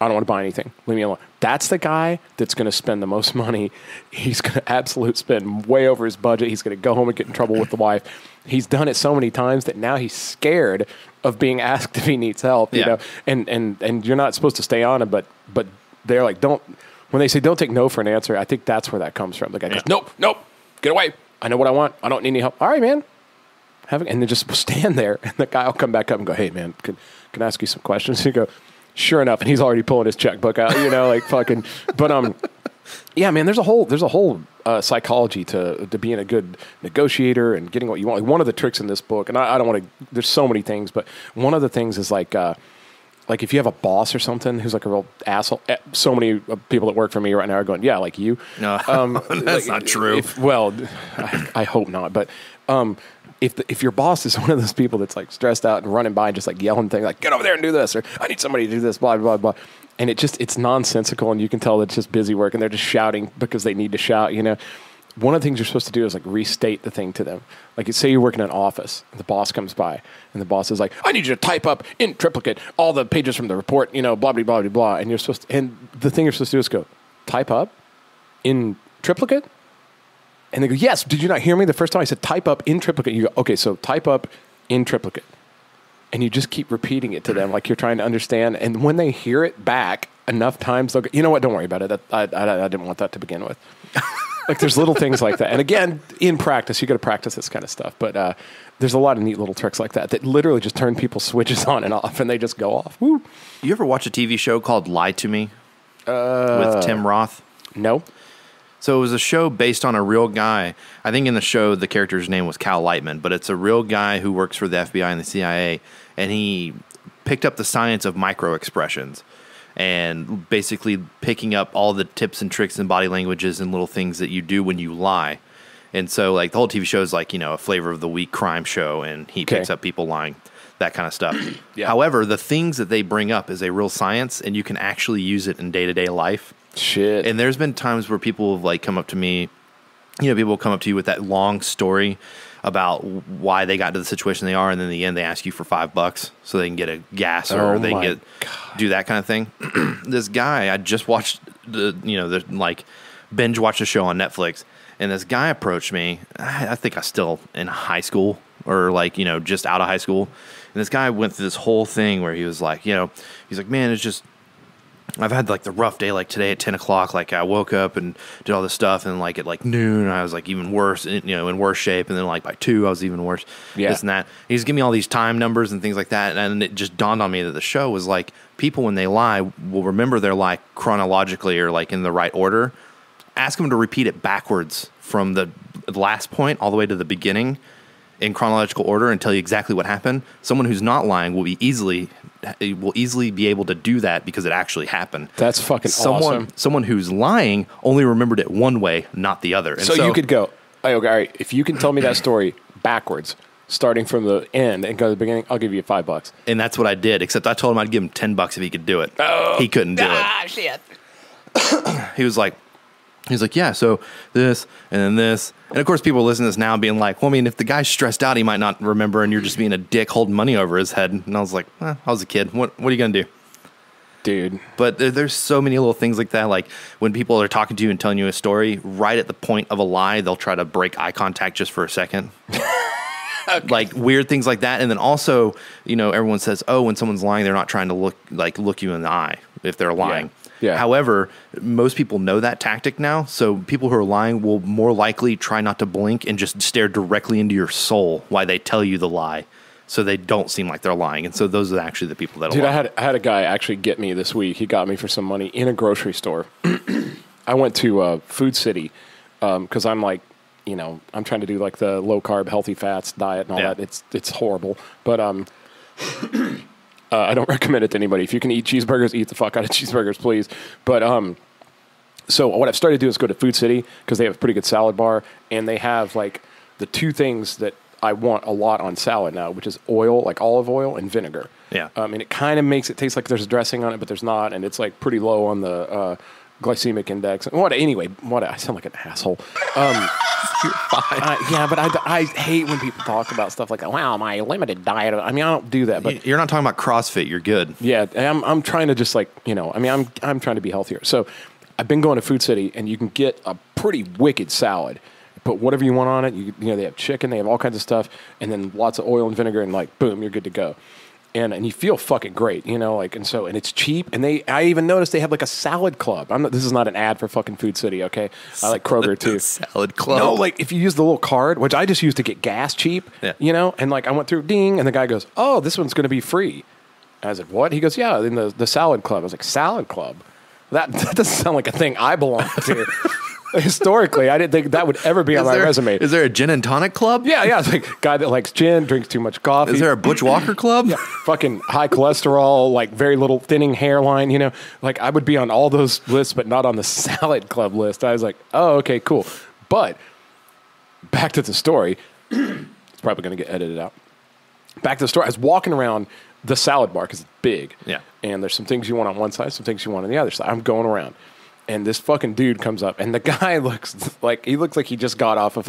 I don't want to buy anything. Leave me alone. That's the guy that's going to spend the most money. He's going to absolutely spend way over his budget. He's going to go home and get in trouble with the wife. He's done it so many times that now he's scared of being asked if he needs help, you know? And you're not supposed to stay on him, but they're like, when they say don't take no for an answer, I think that's where that comes from. The guy goes, nope, get away. I know what I want. I don't need any help. All right, man. And then just stand there, and the guy will come back up and go, hey, man, can I ask you some questions? And you go, sure enough, and he's already pulling his checkbook out, you know, like fucking. But yeah, man, there's a whole psychology to being a good negotiator and getting what you want. Like one of the tricks in this book, and I don't want to. There's so many things, but one of the things is like if you have a boss or something who's like a real asshole. So many people that work for me right now are going, yeah, like you. No, that's not true. I hope not, but. If your boss is one of those people that's like stressed out and running by and just like yelling things like, get over there and do this, or I need somebody to do this, blah, blah, blah. And it's nonsensical, and you can tell that it's just busy work, and they're just shouting because they need to shout, you know. One of the things you're supposed to do is like restate the thing to them. Like say you're working in an office and the boss comes by and the boss is like, I need you to type up in triplicate all the pages from the report, you know, blah, blah, blah, blah, blah. And the thing you're supposed to do is go, type up in triplicate? And they go, yes, did you not hear me the first time I said type up in triplicate? You go, okay, so type up in triplicate. And you just keep repeating it to them like you're trying to understand. And when they hear it back enough times, they'll go, you know what, don't worry about it. I didn't want that to begin with. Like there's little things like that. And again, in practice, you got to practice this kind of stuff. But there's a lot of neat little tricks like that literally just turn people's switches on and off, and they just go off. Woo. You ever watch a TV show called Lie to Me with Tim Roth? No. So it was a show based on a real guy. I think in the show, the character's name was Cal Lightman, but it's a real guy who works for the FBI and the CIA, and he picked up the science of microexpressions and basically picking up all the tips and tricks and body languages and little things that you do when you lie. And so like the whole TV show is like, you know, a flavor of the week crime show, and he picks up people lying, that kind of stuff. Yeah. However, the things that they bring up is a real science, and you can actually use it in day-to-day life. Shit. And there's been times where people have like come up to me, you know, people will come up to you with that long story about why they got to the situation they are, and then in the end they ask you for $5 so they can get a gas or they can do that kind of thing. This guy, I just watched binge watched a show on Netflix, and this guy approached me. I think I was still in high school or just out of high school, and this guy went through this whole thing where he was like, he's like, man, it's just, I've had the rough day today at 10 o'clock. I woke up and did all this stuff, and at noon I was even worse, in worse shape, and then by 2 I was even worse. Yeah. This and that. He's giving me all these time numbers and things like that, and it just dawned on me that the show was people when they lie will remember their lie chronologically or in the right order. Ask them to repeat it backwards from the last point all the way to the beginning in chronological order and tell you exactly what happened. Someone who's not lying will easily be able to do that because it actually happened. That's fucking awesome. Someone who's lying only remembered it one way, not the other. And so you could go, all right, if you can tell me that story backwards, starting from the end and go to the beginning, I'll give you $5. And that's what I did, except I told him I'd give him $10 if he could do it. Oh, he couldn't do it. Shit. He was like, yeah, so this and then this. And of course, people listen to this now being like, well, I mean, if the guy's stressed out, he might not remember, and you're just being a dick holding money over his head. And I was like, I was a kid. What are you going to do? Dude. But there's so many little things like that. When people are talking to you and telling you a story, right at the point of a lie, they'll try to break eye contact just for a second. Okay. Weird things like that. And then also, everyone says, oh, when someone's lying, they're not trying to look you in the eye if they're lying. Yeah. However, most people know that tactic now, so people who are lying will more likely try not to blink and just stare directly into your soul while they tell you the lie, so they don't seem like they're lying. And so those are actually the people that lie. Dude, I had a guy actually get me this week. He got me for some money in a grocery store. I went to Food City because I'm I'm trying to do the low carb, healthy fats diet and all that. It's horrible, but I don't recommend it to anybody. If you can eat cheeseburgers, eat the fuck out of cheeseburgers, please. But so what I've started to do is go to Food City because they have a pretty good salad bar, and they have the two things that I want a lot on salad now, which is oil, olive oil and vinegar. Yeah. And it kind of makes it taste like there's dressing on it, but there's not, and it's pretty low on the glycemic index. I sound like an asshole. You're fine. Yeah, but I hate when people talk about stuff wow, my limited diet. I mean, I don't do that. But you're not talking about CrossFit. You're good. Yeah, I'm trying to just I'm trying to be healthier. So I've been going to Food City, and you can get a pretty wicked salad. Put whatever you want on it. They have chicken, they have all kinds of stuff, and then lots of oil and vinegar, and boom, you're good to go. And you feel fucking great, and it's cheap. And I even noticed they have a salad club. This is not an ad for fucking Food City, okay? I like Kroger too. Salad club. No, if you use the little card, which I just used to get gas cheap, and I went through ding, and the guy goes, oh, this one's going to be free. And I said, what? He goes, yeah, in the salad club. I was like, salad club? That doesn't sound like a thing I belong to. Historically, I didn't think that would ever be on my resume. Is there a gin and tonic club? Yeah. It's guy that likes gin, drinks too much coffee. Is there a Butch Walker club? Yeah, fucking high cholesterol, very little thinning hairline, I would be on all those lists, but not on the salad club list. I was like, oh, okay, cool. But back to the story. It's probably going to get edited out. Back to the story. I was walking around the salad bar because it's big. Yeah. And there's some things you want on one side, some things you want on the other side. I'm going around. And this fucking dude comes up, and the guy looks like he just got off of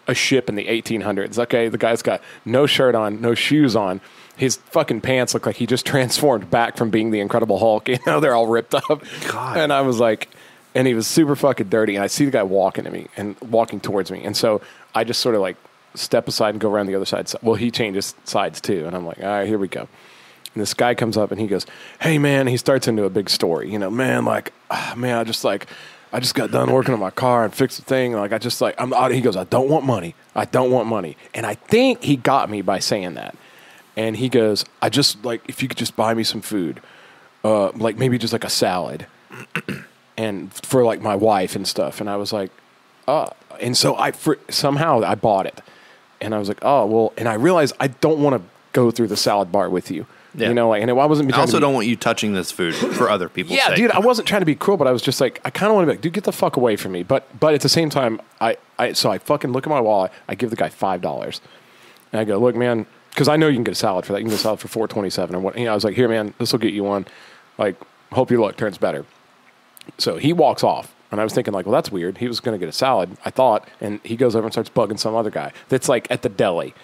a ship in the 1800s. Okay, the guy's got no shirt on, no shoes on. His fucking pants look like he just transformed back from being the Incredible Hulk. They're all ripped up. God. And I was and he was super fucking dirty. And I see the guy walking towards me, and so I just sort of step aside and go around the other side. Well, he changes sides too, and I'm like, all right, here we go. And this guy comes up and he goes, hey, man, he starts into a big story. I just got done working on my car and fixed the thing. I'm out. He goes, I don't want money. And I think he got me by saying that. And he goes, if you could just buy me some food, maybe just a salad and for my wife and stuff. And I was like, and so somehow I bought it. And I was like, oh, well, and I realized I don't want to go through the salad bar with you. Yeah. And I wasn't. I also don't want you touching this food for other people's sake. Dude, I wasn't trying to be cruel, but I was just I kind of want to be dude, get the fuck away from me. But at the same time, I fucking look at my wallet. I give the guy $5, and I go, look, man, because I know you can get a salad for that. You can get a salad for $4.27 or what. I was like, here, man, this will get you one. Hope your luck turns better. So he walks off, And I was thinking, like, well, that's weird. He was going to get a salad, I thought, and he goes over and starts bugging some other guy that's, like, at the deli.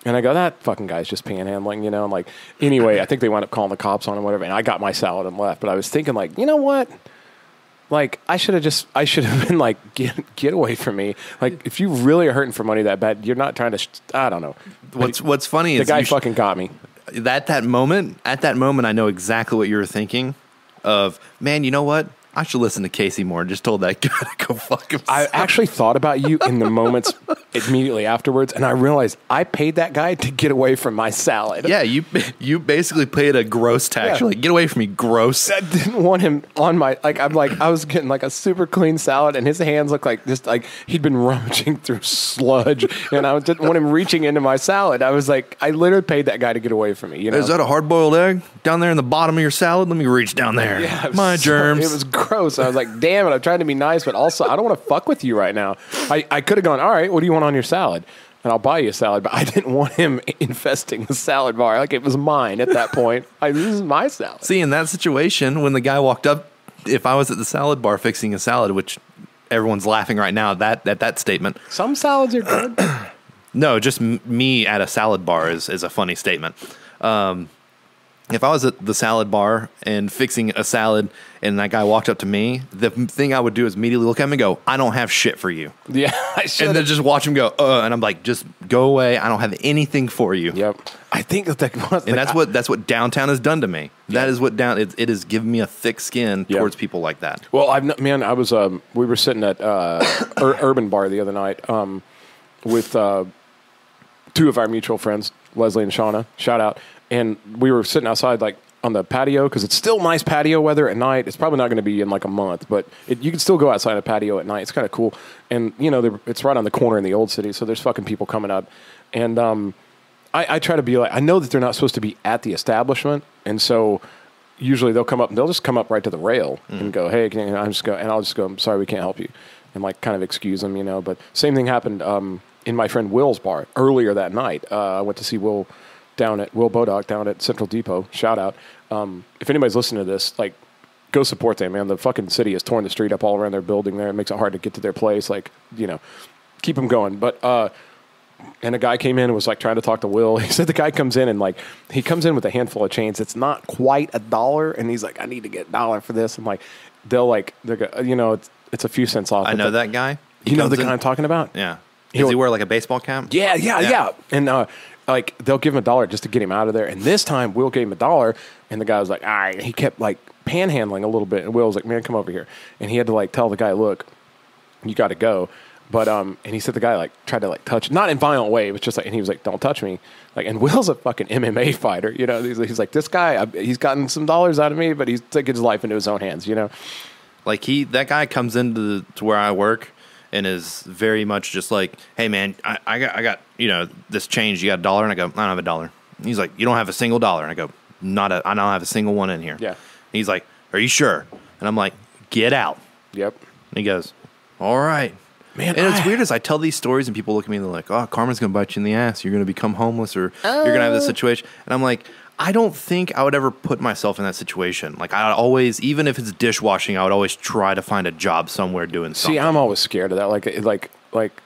And I go, that fucking guy's just panhandling, you know? And, like, anyway, I think they wound up calling the cops on him, whatever, and I got my salad and left. But I was thinking, like, you know what? Like, I should have been like, get away from me. Like, if you really are hurting for money that bad, you're not trying to, I don't know. What's funny is the guy fucking got me. At that moment, I know exactly what you were thinking of, man, you know what? I should listen to Casey more. Just told that guy to go fuck himself. I actually thought about you in the moments immediately afterwards, and I realized I paid that guy to get away from my salad. Yeah, you basically paid a gross tax. Yeah. You're like, get away from me, gross. I didn't want him on my, like, I was getting like a super clean salad, and his hands looked like just like he'd been rummaging through sludge, and I didn't want him reaching into my salad. I was like, I literally paid that guy to get away from me. You know? Is that a hard-boiled egg down there in the bottom of your salad? Let me reach down there. Yeah, my germs. It was gross. I was like, damn it, I'm trying to be nice, but also I don't want to fuck with you right now. I could have gone, all right, what do you want on your salad? And I'll buy you a salad, but I didn't want him infesting the salad bar. Like, it was mine at that point. This is my salad. See, in that situation, when the guy walked up, if I was at the salad bar fixing a salad, which everyone's laughing right now at that statement. Some salads are good. No, just me at a salad bar is a funny statement. If I was at the salad bar and fixing a salad and that guy walked up to me, the thing I would do is immediately look at him and go, I don't have shit for you. Yeah, I should. And then just watch him go, and I'm like, just go away. I don't have anything for you. Yep. I think that was, and that's what downtown has done to me. Yeah. That is what it has given me a thick skin towards people like that. Well, I was we were sitting at Urban Bar the other night with two of our mutual friends, Leslie and Shauna. Shout out. And we were sitting outside, like, on the patio, because it's still nice patio weather at night. It's probably not going to be in, like, a month, but you can still go outside a patio at night. It's kind of cool. And, you know, it's right on the corner in the old city, so there's fucking people coming up. And I try to be like, I know that they're not supposed to be at the establishment, and so usually they'll just come up right to the rail and go, hey, I'll just go, I'm sorry, we can't help you, and, like, kind of excuse them, you know. But same thing happened in my friend Will's bar earlier that night. I went to see Will Bodock down at Central Depot. Shout out. If anybody's listening to this, like, go support them, man. The fucking city has torn the street up all around their building there. It makes it hard to get to their place. Like, you know, keep them going. But, and a guy came in and was, like, trying to talk to Will. He said the guy comes in and, like, he comes in with a handful of chains. It's not quite $1. And he's like, I need to get $1 for this. I'm like, you know, it's a few cents off. I know that guy. You know the guy I'm talking about? Yeah. Does he wear, like, a baseball cap? Yeah. And, like, they'll give him $1 just to get him out of there. And this time, Will gave him $1, and the guy was like, all right. He kept, like, panhandling a little bit. And Will was like, man, come over here. And he had to, like, tell the guy, look, you got to go. But, and he said the guy, like, tried to, like, touch, not in a violent way, but just like, and he was like, don't touch me. Like, and Will's a fucking MMA fighter, you know. He's like, this guy, he's gotten some dollars out of me, but he's taking his life into his own hands, you know. Like, that guy comes into to where I work and is very much just like, hey, man, I got you know, this change. You got $1? And I go, I don't have $1. And he's like, you don't have a single $1? And I go, I don't have a single one in here. Yeah. And he's like, are you sure? And I'm like, get out. Yep. And he goes, all right. Man, and it's weird as I tell these stories and people look at me and they're like, oh, karma's going to bite you in the ass. You're going to become homeless or you're going to have this situation. And I'm like, I don't think I would ever put myself in that situation. Like, I always, even if it's dishwashing, I would always try to find a job somewhere doing something. See, I'm always scared of that. Like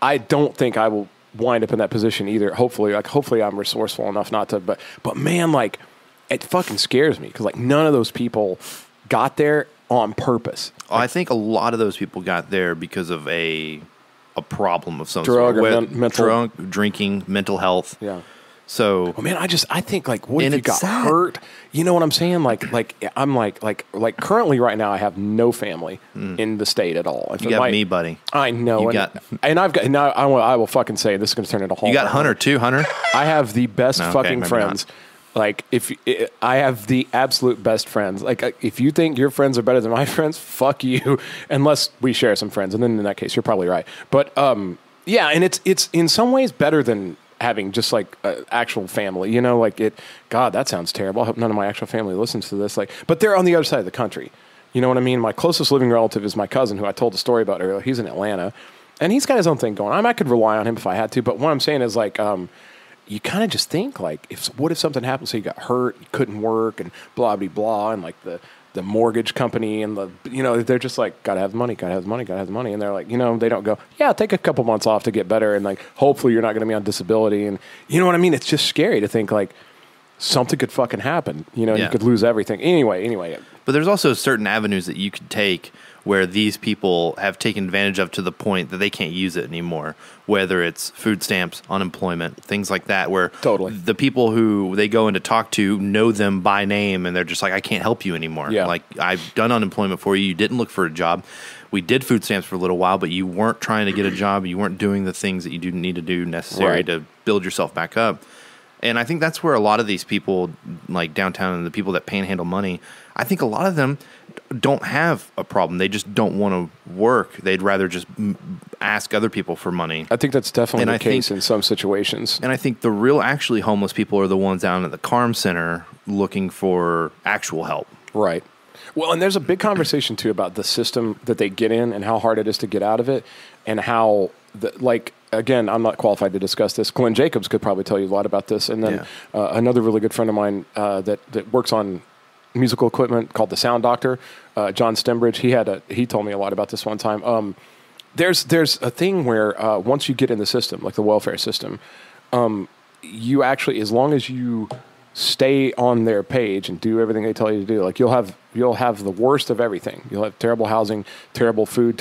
I don't think I will wind up in that position either. Hopefully I'm resourceful enough not to. But man, like, it fucking scares me because, like, none of those people got there on purpose. Oh, I think a lot of those people got there because of a problem of some sort. Drug, drinking, mental health. Yeah. So, well, man, I think, like, what if you got hurt? You know what I'm saying? Like I'm like currently right now I have no family in the state at all. You got me, buddy. I know. I will fucking say this is going to turn into a whole. You got Hunter too, Hunter. I have the best fucking friends. Not. Like, I have the absolute best friends. Like, if you think your friends are better than my friends, fuck you. Unless we share some friends, and then in that case, you're probably right. But yeah, and it's in some ways better than having just, like, actual family, you know, like God, that sounds terrible. I hope none of my actual family listens to this. Like, but they're on the other side of the country. You know what I mean? My closest living relative is my cousin, who I told the story about earlier. He's in Atlanta, and he's got his own thing going on. I could rely on him if I had to, but what I'm saying is, like, you kind of just think, like, what if something happened? So you got hurt, you couldn't work, and blah blah blah, and, like, the the mortgage company and they're just like, gotta have money. And they're like, they don't go, yeah, take a couple months off to get better. And like, hopefully you're not going to be on disability. And you know what I mean? It's just scary to think like something could fucking happen, you could lose everything. Anyway. But there's also certain avenues that you could take where these people have taken advantage of to the point that they can't use it anymore, whether it's food stamps, unemployment, things like that, where totally the people who they go in to talk to know them by name and they're just like, I can't help you anymore. Yeah. Like, I've done unemployment for you. You didn't look for a job. We did food stamps for a little while, but you weren't trying to get a job. You weren't doing the things that you do need to do necessary to build yourself back up. And I think that's where a lot of these people, like downtown and the people that panhandle money, I think a lot of them don't have a problem. They just don't want to work. They'd rather just ask other people for money. I think that's definitely the case in some situations. And I think the real actually homeless people are the ones down at the Carm Center looking for actual help. Right. Well, and there's a big conversation, too, about the system that they get in and how hard it is to get out of it and how, again, I'm not qualified to discuss this. Glenn Jacobs could probably tell you a lot about this. And then another really good friend of mine that works on musical equipment called the Sound Doctor, John Stembridge, he told me a lot about this one time. There's a thing where once you get in the system, like the welfare system, you actually, as long as you stay on their page and do everything they tell you to do, like you'll have the worst of everything. You'll have terrible housing, terrible food,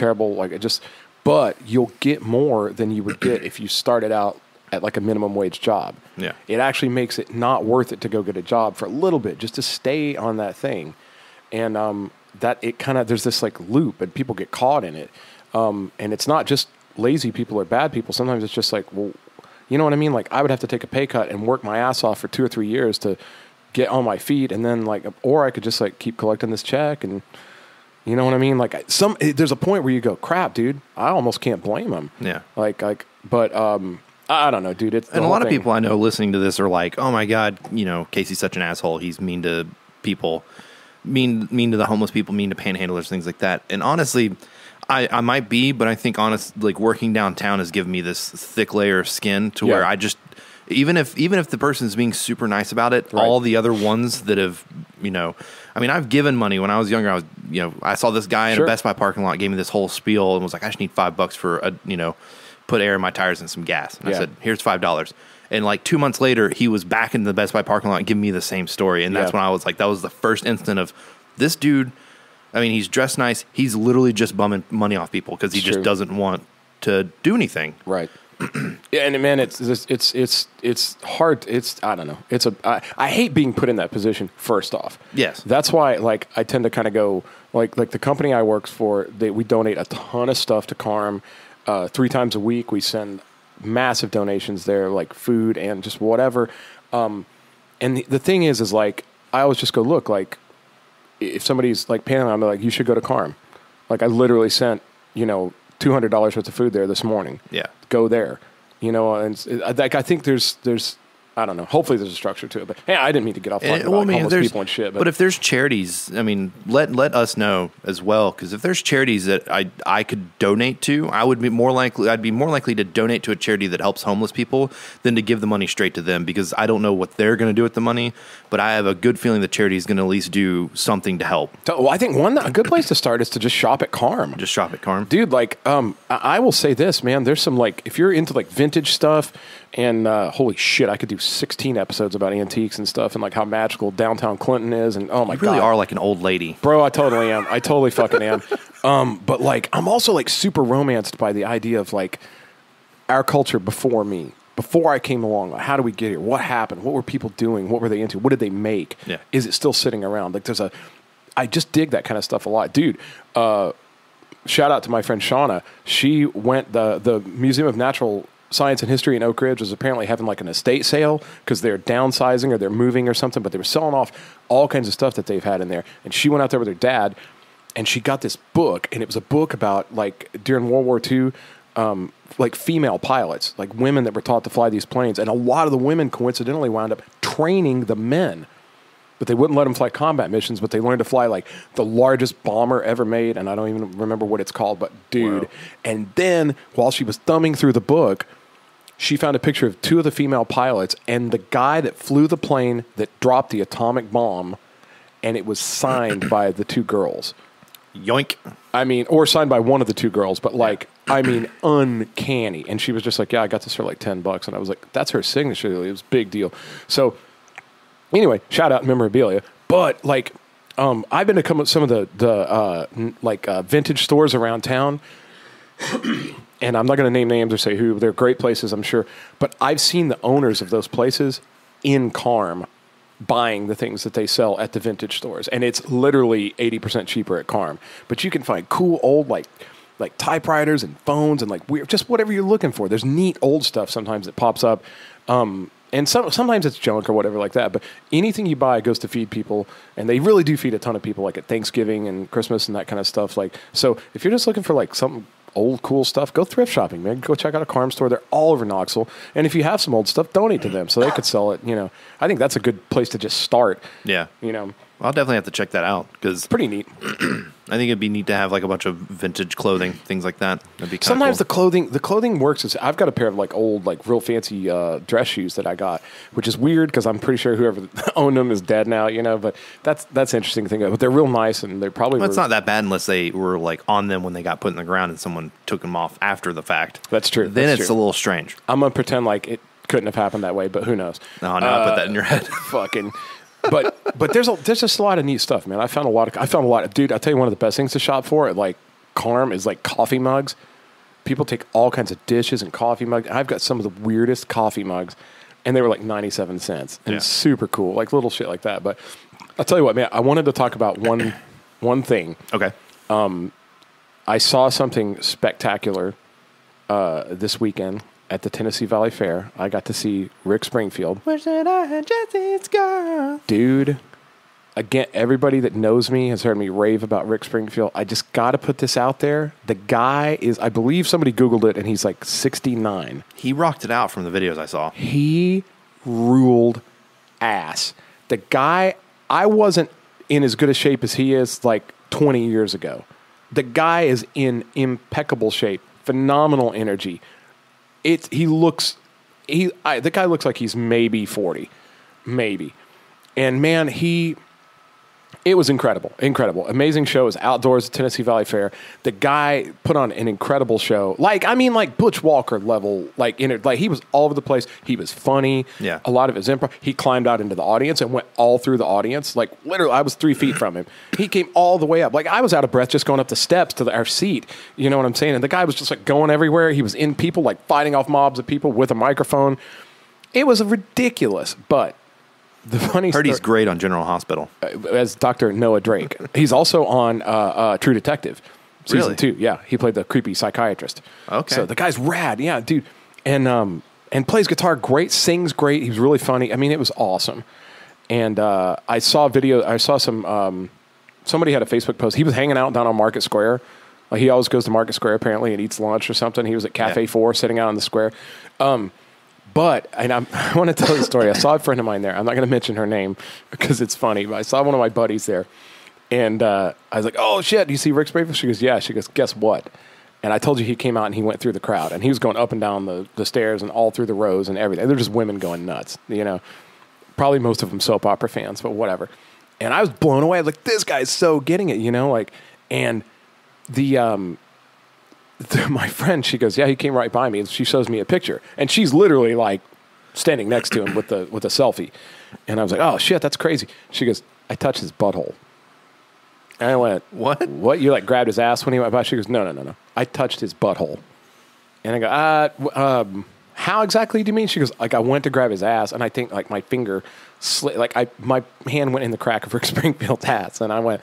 but you'll get more than you would get if you started out at like a minimum wage job. Yeah. It actually makes it not worth it to go get a job for a little bit, just to stay on that thing. And that it kind of, there's this like loop and people get caught in it. And it's not just lazy people or bad people. Sometimes it's just like, well, you know what I mean? Like I would have to take a pay cut and work my ass off for 2 or 3 years to get on my feet. And then or I could just like keep collecting this check and, you know what I mean? Like there's a point where you go, crap, dude, I almost can't blame them. Yeah. But I don't know, dude. And a lot of people I know listening to this are like, oh my God, Casey's such an asshole. He's mean to people, mean to the homeless people, mean to panhandlers, things like that. And honestly, I might be, but I think like working downtown has given me this thick layer of skin to where I just, even if the person's being super nice about it, all the other ones that have, I've given money when I was younger. I saw this guy in a Best Buy parking lot, gave me this whole spiel and was like, I just need $5 for put air in my tires and some gas. And I said, here's $5. And like 2 months later, he was back in the Best Buy parking lot giving me the same story. And that's when I was like, that was the first instant of this dude. I mean, he's dressed nice. He's literally just bumming money off people because he just doesn't want to do anything. Right. Yeah, and man, it's hard. I don't know. I hate being put in that position. First off, yes, that's why I tend to kind of go like the company I work for. We donate a ton of stuff to Carm. 3 times a week, we send massive donations there, like food and just whatever. And the thing is like I always just go look like if somebody's like panhandling, I'm like, you should go to Carm. Like I literally sent $200 worth of food there this morning. Yeah. Go there. And I think there's I don't know. Hopefully there's a structure to it. But hey, I didn't mean to get off talking about homeless people and shit. But if there's charities, I mean, let us know as well. Because if there's charities that I could donate to, I'd be more likely to donate to a charity that helps homeless people than to give the money straight to them. Because I don't know what they're going to do with the money. But I have a good feeling the charity is going to at least do something to help. Well, I think a good place to start is to just shop at Carm. Just shop at Carm. Dude, I will say this, man. There's some if you're into vintage stuff and holy shit, I could do 16 episodes about antiques and stuff and how magical downtown Clinton is. And oh my God. You really are like an old lady. Bro, I totally am. I totally fucking am. But I'm also super romanced by the idea of our culture before me. Before I came along, how do we get here? What happened? What were people doing? What were they into? What did they make? Yeah. Is it still sitting around? I just dig that kind of stuff a lot. Dude, shout out to my friend Shauna. She went, the Museum of Natural Science and History in Oak Ridge was apparently having an estate sale because they're downsizing or they're moving or something, but they were selling off all kinds of stuff that they've had in there. And she went out there with her dad and she got this book, and it was a book about during World War II, female pilots, women that were taught to fly these planes. And a lot of the women coincidentally wound up training the men, but they wouldn't let them fly combat missions, but they learned to fly the largest bomber ever made. And I don't even remember what it's called, but dude. Whoa. And then while she was thumbing through the book, she found a picture of 2 of the female pilots and the guy that flew the plane that dropped the atomic bomb and it was signed by the two girls. Yoink. I mean, or signed by one of the two girls, but like, I mean, uncanny. And she was just like, yeah, I got this for like $10. And I was like, that's her signature. It was a big deal. So anyway, shout out memorabilia. But like, I've been to some of the vintage stores around town. And I'm not going to name names or say who. They're great places, I'm sure. But I've seen the owners of those places in Carm buying the things that they sell at the vintage stores. And it's literally 80% cheaper at Carm. But you can find cool old like typewriters and phones and like weird, just whatever you're looking for. There's neat old stuff sometimes that pops up. And sometimes it's junk or whatever like that. But anything you buy goes to feed people. And they really do feed a ton of people like at Thanksgiving and Christmas and that kind of stuff. Like, so if you're just looking for like something old cool stuff, go thrift shopping, man. Go check out a Carm store. They're all over Knoxville. And if you have some old stuff, donate to them so they could sell it. You know, I think that's a good place to just start. Yeah. You know, I'll definitely have to check that out because pretty neat. I think it'd be neat to have like a bunch of vintage clothing, things like that. That'd be sometimes cool. the clothing works. I've got a pair of like old, like real fancy dress shoes that I got, which is weird because I'm pretty sure whoever owned them is dead now. You know, but that's interesting to think of. But they're real nice and they're probably. Well, it's not that bad unless they were like on them when they got put in the ground and someone took them off after the fact. That's true. Then that's it's true. a little strange. I'm gonna pretend like it couldn't have happened that way, but who knows? No, I put that in your head. Fucking. But there's just a lot of neat stuff, man. I found a lot of dude. I'll tell you one of the best things to shop for at like Carm is like coffee mugs. People take all kinds of dishes and coffee mugs. I've got some of the weirdest coffee mugs, and they were like 97 cents, and it's super cool, like little shit like that. But I'll tell you what, man. I wanted to talk about one thing. Okay. I saw something spectacular this weekend. At the Tennessee Valley Fair, I got to see Rick Springfield. Wish that I had Jesse's girl. Dude, again, everybody that knows me has heard me rave about Rick Springfield. I just got to put this out there. The guy is, I believe somebody Googled it, and he's like 69. He rocked it out from the videos I saw. He ruled ass. The guy, I wasn't in as good a shape as he is like 20 years ago. The guy is in impeccable shape, phenomenal energy. The guy looks like he's maybe 40, maybe. And man, it was incredible. Amazing show. It was outdoors at Tennessee Valley Fair. The guy put on an incredible show. Like Butch Walker level, like he was all over the place. He was funny. Yeah. A lot of his improv. He climbed out into the audience and went all through the audience. Like literally, I was 3 feet from him. He came all the way up. Like I was out of breath just going up the steps to our seat. You know what I'm saying? And the guy was just like going everywhere. He was in people, like fighting off mobs of people with a microphone. It was ridiculous, but the funny Heard he's great on General Hospital. As Dr. Noah Drake. He's also on True Detective season 2. Yeah, he played the creepy psychiatrist. Okay. So the guy's rad. Yeah, dude. And plays guitar great, sings great. He was really funny. I mean, it was awesome. And I saw some somebody had a Facebook post. He was hanging out down on Market Square. Like he always goes to Market Square apparently and eats lunch or something. He was at Cafe 4 sitting out on the square. But I want to tell you a story. I saw a friend of mine there. I'm not going to mention her name because it's funny. But I saw one of my buddies there. And I was like, oh, shit, do you see Rick Springfield? She goes, yeah. She goes, guess what? And I told you he came out and he went through the crowd. And he was going up and down the stairs and all through the rows and everything. They're just women going nuts, you know. Probably most of them soap opera fans, but whatever. And I was blown away. I was like, this guy's so getting it, you know. Like, and my friend, she goes, yeah, he came right by me, and she shows me a picture, and she's literally like standing next to him with a selfie, and I was like, oh shit, that's crazy. She goes, I touched his butthole, and I went, what? You like grabbed his ass when he went by? She goes, no, I touched his butthole, and I go, how exactly do you mean? She goes, like I went to grab his ass, and I think like my finger slid, like my hand went in the crack of Rick Springfield's ass, and I went,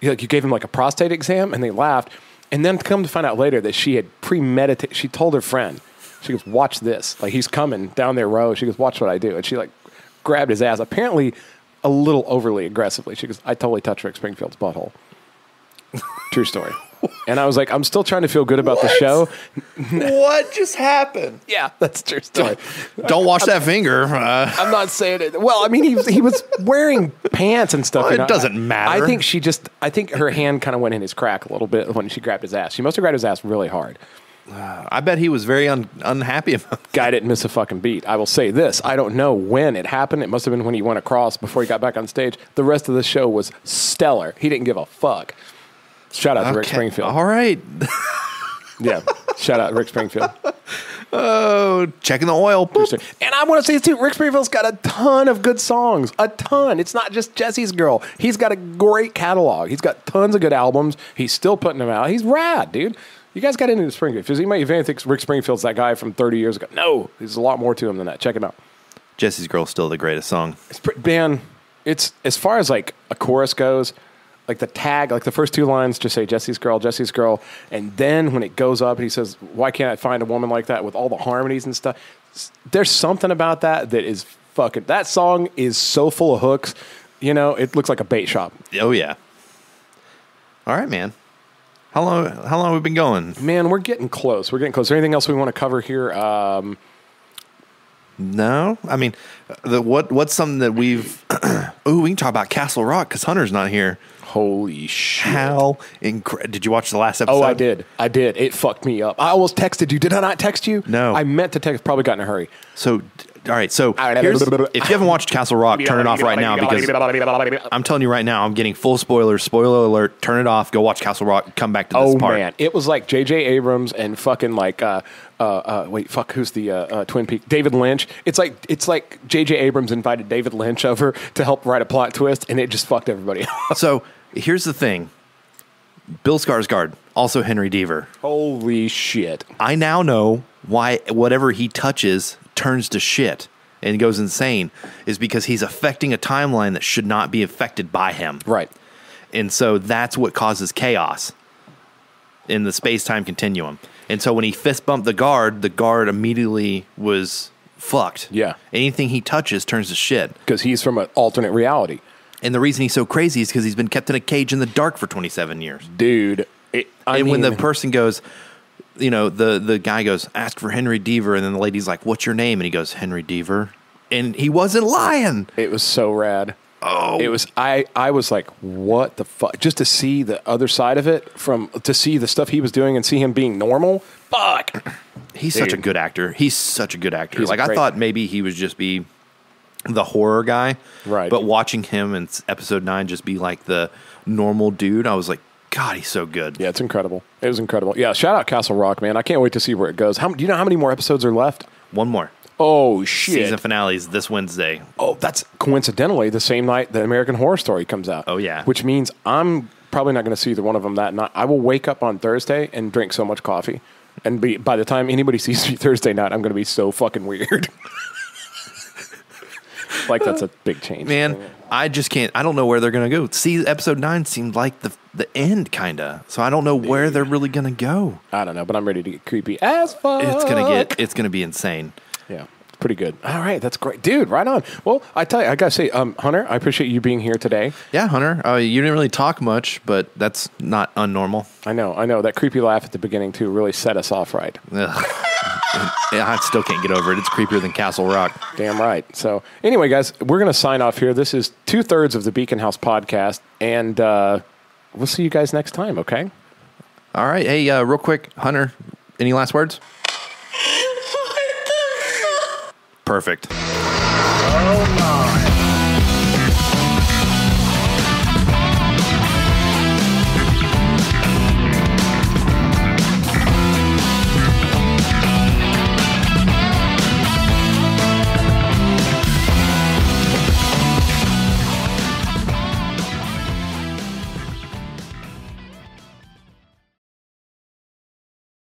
you gave him like a prostate exam, and they laughed. And then come to find out later that she had premeditated. She told her friend, she goes, watch this. Like, he's coming down their row. She goes, watch what I do. And she, like, grabbed his ass, apparently a little overly aggressively. She goes, I totally touched Rick Springfield's butthole. True story. And I was like, I'm still trying to feel good about the show. What just happened? Yeah, that's a true story. Don't wash that finger. I'm not saying it. Well, I mean, he was wearing pants and stuff. Well, it doesn't matter. I think her hand kind of went in his crack a little bit when she grabbed his ass. She must have grabbed his ass really hard. I bet he was very unhappy about that. Guy didn't miss a fucking beat. I will say this. I don't know when it happened. It must have been when he went across before he got back on stage. The rest of the show was stellar. He didn't give a fuck. Shout out to Rick Springfield. All right. Yeah. Shout out to Rick Springfield. Oh, checking the oil. Boop. And I want to say this too. Rick Springfield's got a ton of good songs. A ton. It's not just Jesse's Girl. He's got a great catalog. He's got tons of good albums. He's still putting them out. He's rad, dude. You guys got into Springfield. If anybody thinks Rick Springfield's that guy from 30 years ago, no. There's a lot more to him than that. Check him out. Jesse's Girl's still the greatest song. Man, it's as far as like a chorus goes, like the tag, like the first two lines just say Jesse's Girl, and then when it goes up and he says, why can't I find a woman like that, with all the harmonies and stuff, there's something about that is fucking, that song is so full of hooks, you know, it looks like a bait shop. Oh, yeah. All right, man. How long have we been going? Man, we're getting close. Is there anything else we want to cover here? No, I mean, what's something that we've? Ooh, we can talk about Castle Rock because Hunter's not here. Holy shit! Did you watch the last episode? Oh, I did. It fucked me up. I almost texted you. Did I not text you? No, I meant to text. Probably got in a hurry. So, all right. So, if you haven't watched Castle Rock, turn it off right now because I'm telling you right now, I'm getting full spoilers. Spoiler alert! Turn it off. Go watch Castle Rock. Come back to this part. Oh man, it was like J.J. Abrams and fucking like who's the Twin Peaks? David Lynch. It's like J.J. Abrams invited David Lynch over to help write a plot twist, and it just fucked everybody up. So here's the thing. Bill Skarsgård, also Henry Deaver. Holy shit. I now know why whatever he touches turns to shit and goes insane is because he's affecting a timeline that should not be affected by him. Right. And so that's what causes chaos in the space-time continuum. And so when he fist bumped the guard immediately was fucked. Yeah. Anything he touches turns to shit. Because he's from an alternate reality. And the reason he's so crazy is because he's been kept in a cage in the dark for 27 years. Dude. When the person goes, you know, the guy goes, ask for Henry Deaver. And then the lady's like, what's your name? And he goes, Henry Deaver. And he wasn't lying. It was so rad. Oh, it was. I was like, what the fuck? Just to see the other side of it, to see the stuff he was doing and see him being normal. Fuck. He's such a good actor. He's like, I great. thought maybe he would just be the horror guy. Right. But watching him in episode 9 just be like the normal dude, I was like, God, he's so good. Yeah, it's incredible. It was incredible. Yeah, shout out Castle Rock, man. I can't wait to see where it goes. Do you know how many more episodes are left? One more. Oh, shit. Season finale is this Wednesday. Oh, that's coincidentally the same night the American Horror Story comes out. Oh, yeah. Which means I'm probably not going to see either one of them that night. I will wake up on Thursday and drink so much coffee. And by the time anybody sees me Thursday night, I'm going to be so fucking weird. Like, that's a big change. Man, I just can't. I don't know where they're going to go. See, episode 9 seemed like the end, kind of. So I don't know where they're really going to go. I don't know, but I'm ready to get creepy as fuck. It's going to be insane. Yeah. Pretty good. All right, that's great, dude. Right on. Well, I tell you, I gotta say, Hunter, I appreciate you being here today. Yeah, Hunter. You didn't really talk much, but that's not unnormal. I know. That creepy laugh at the beginning too really set us off right. I still can't get over it. It's creepier than Castle Rock. Damn right. So anyway, guys, we're gonna sign off here. This is 2/3 of the Beacon House podcast, and we'll see you guys next time. Okay. All right. Hey, real quick, Hunter. Any last words? Perfect. Oh my.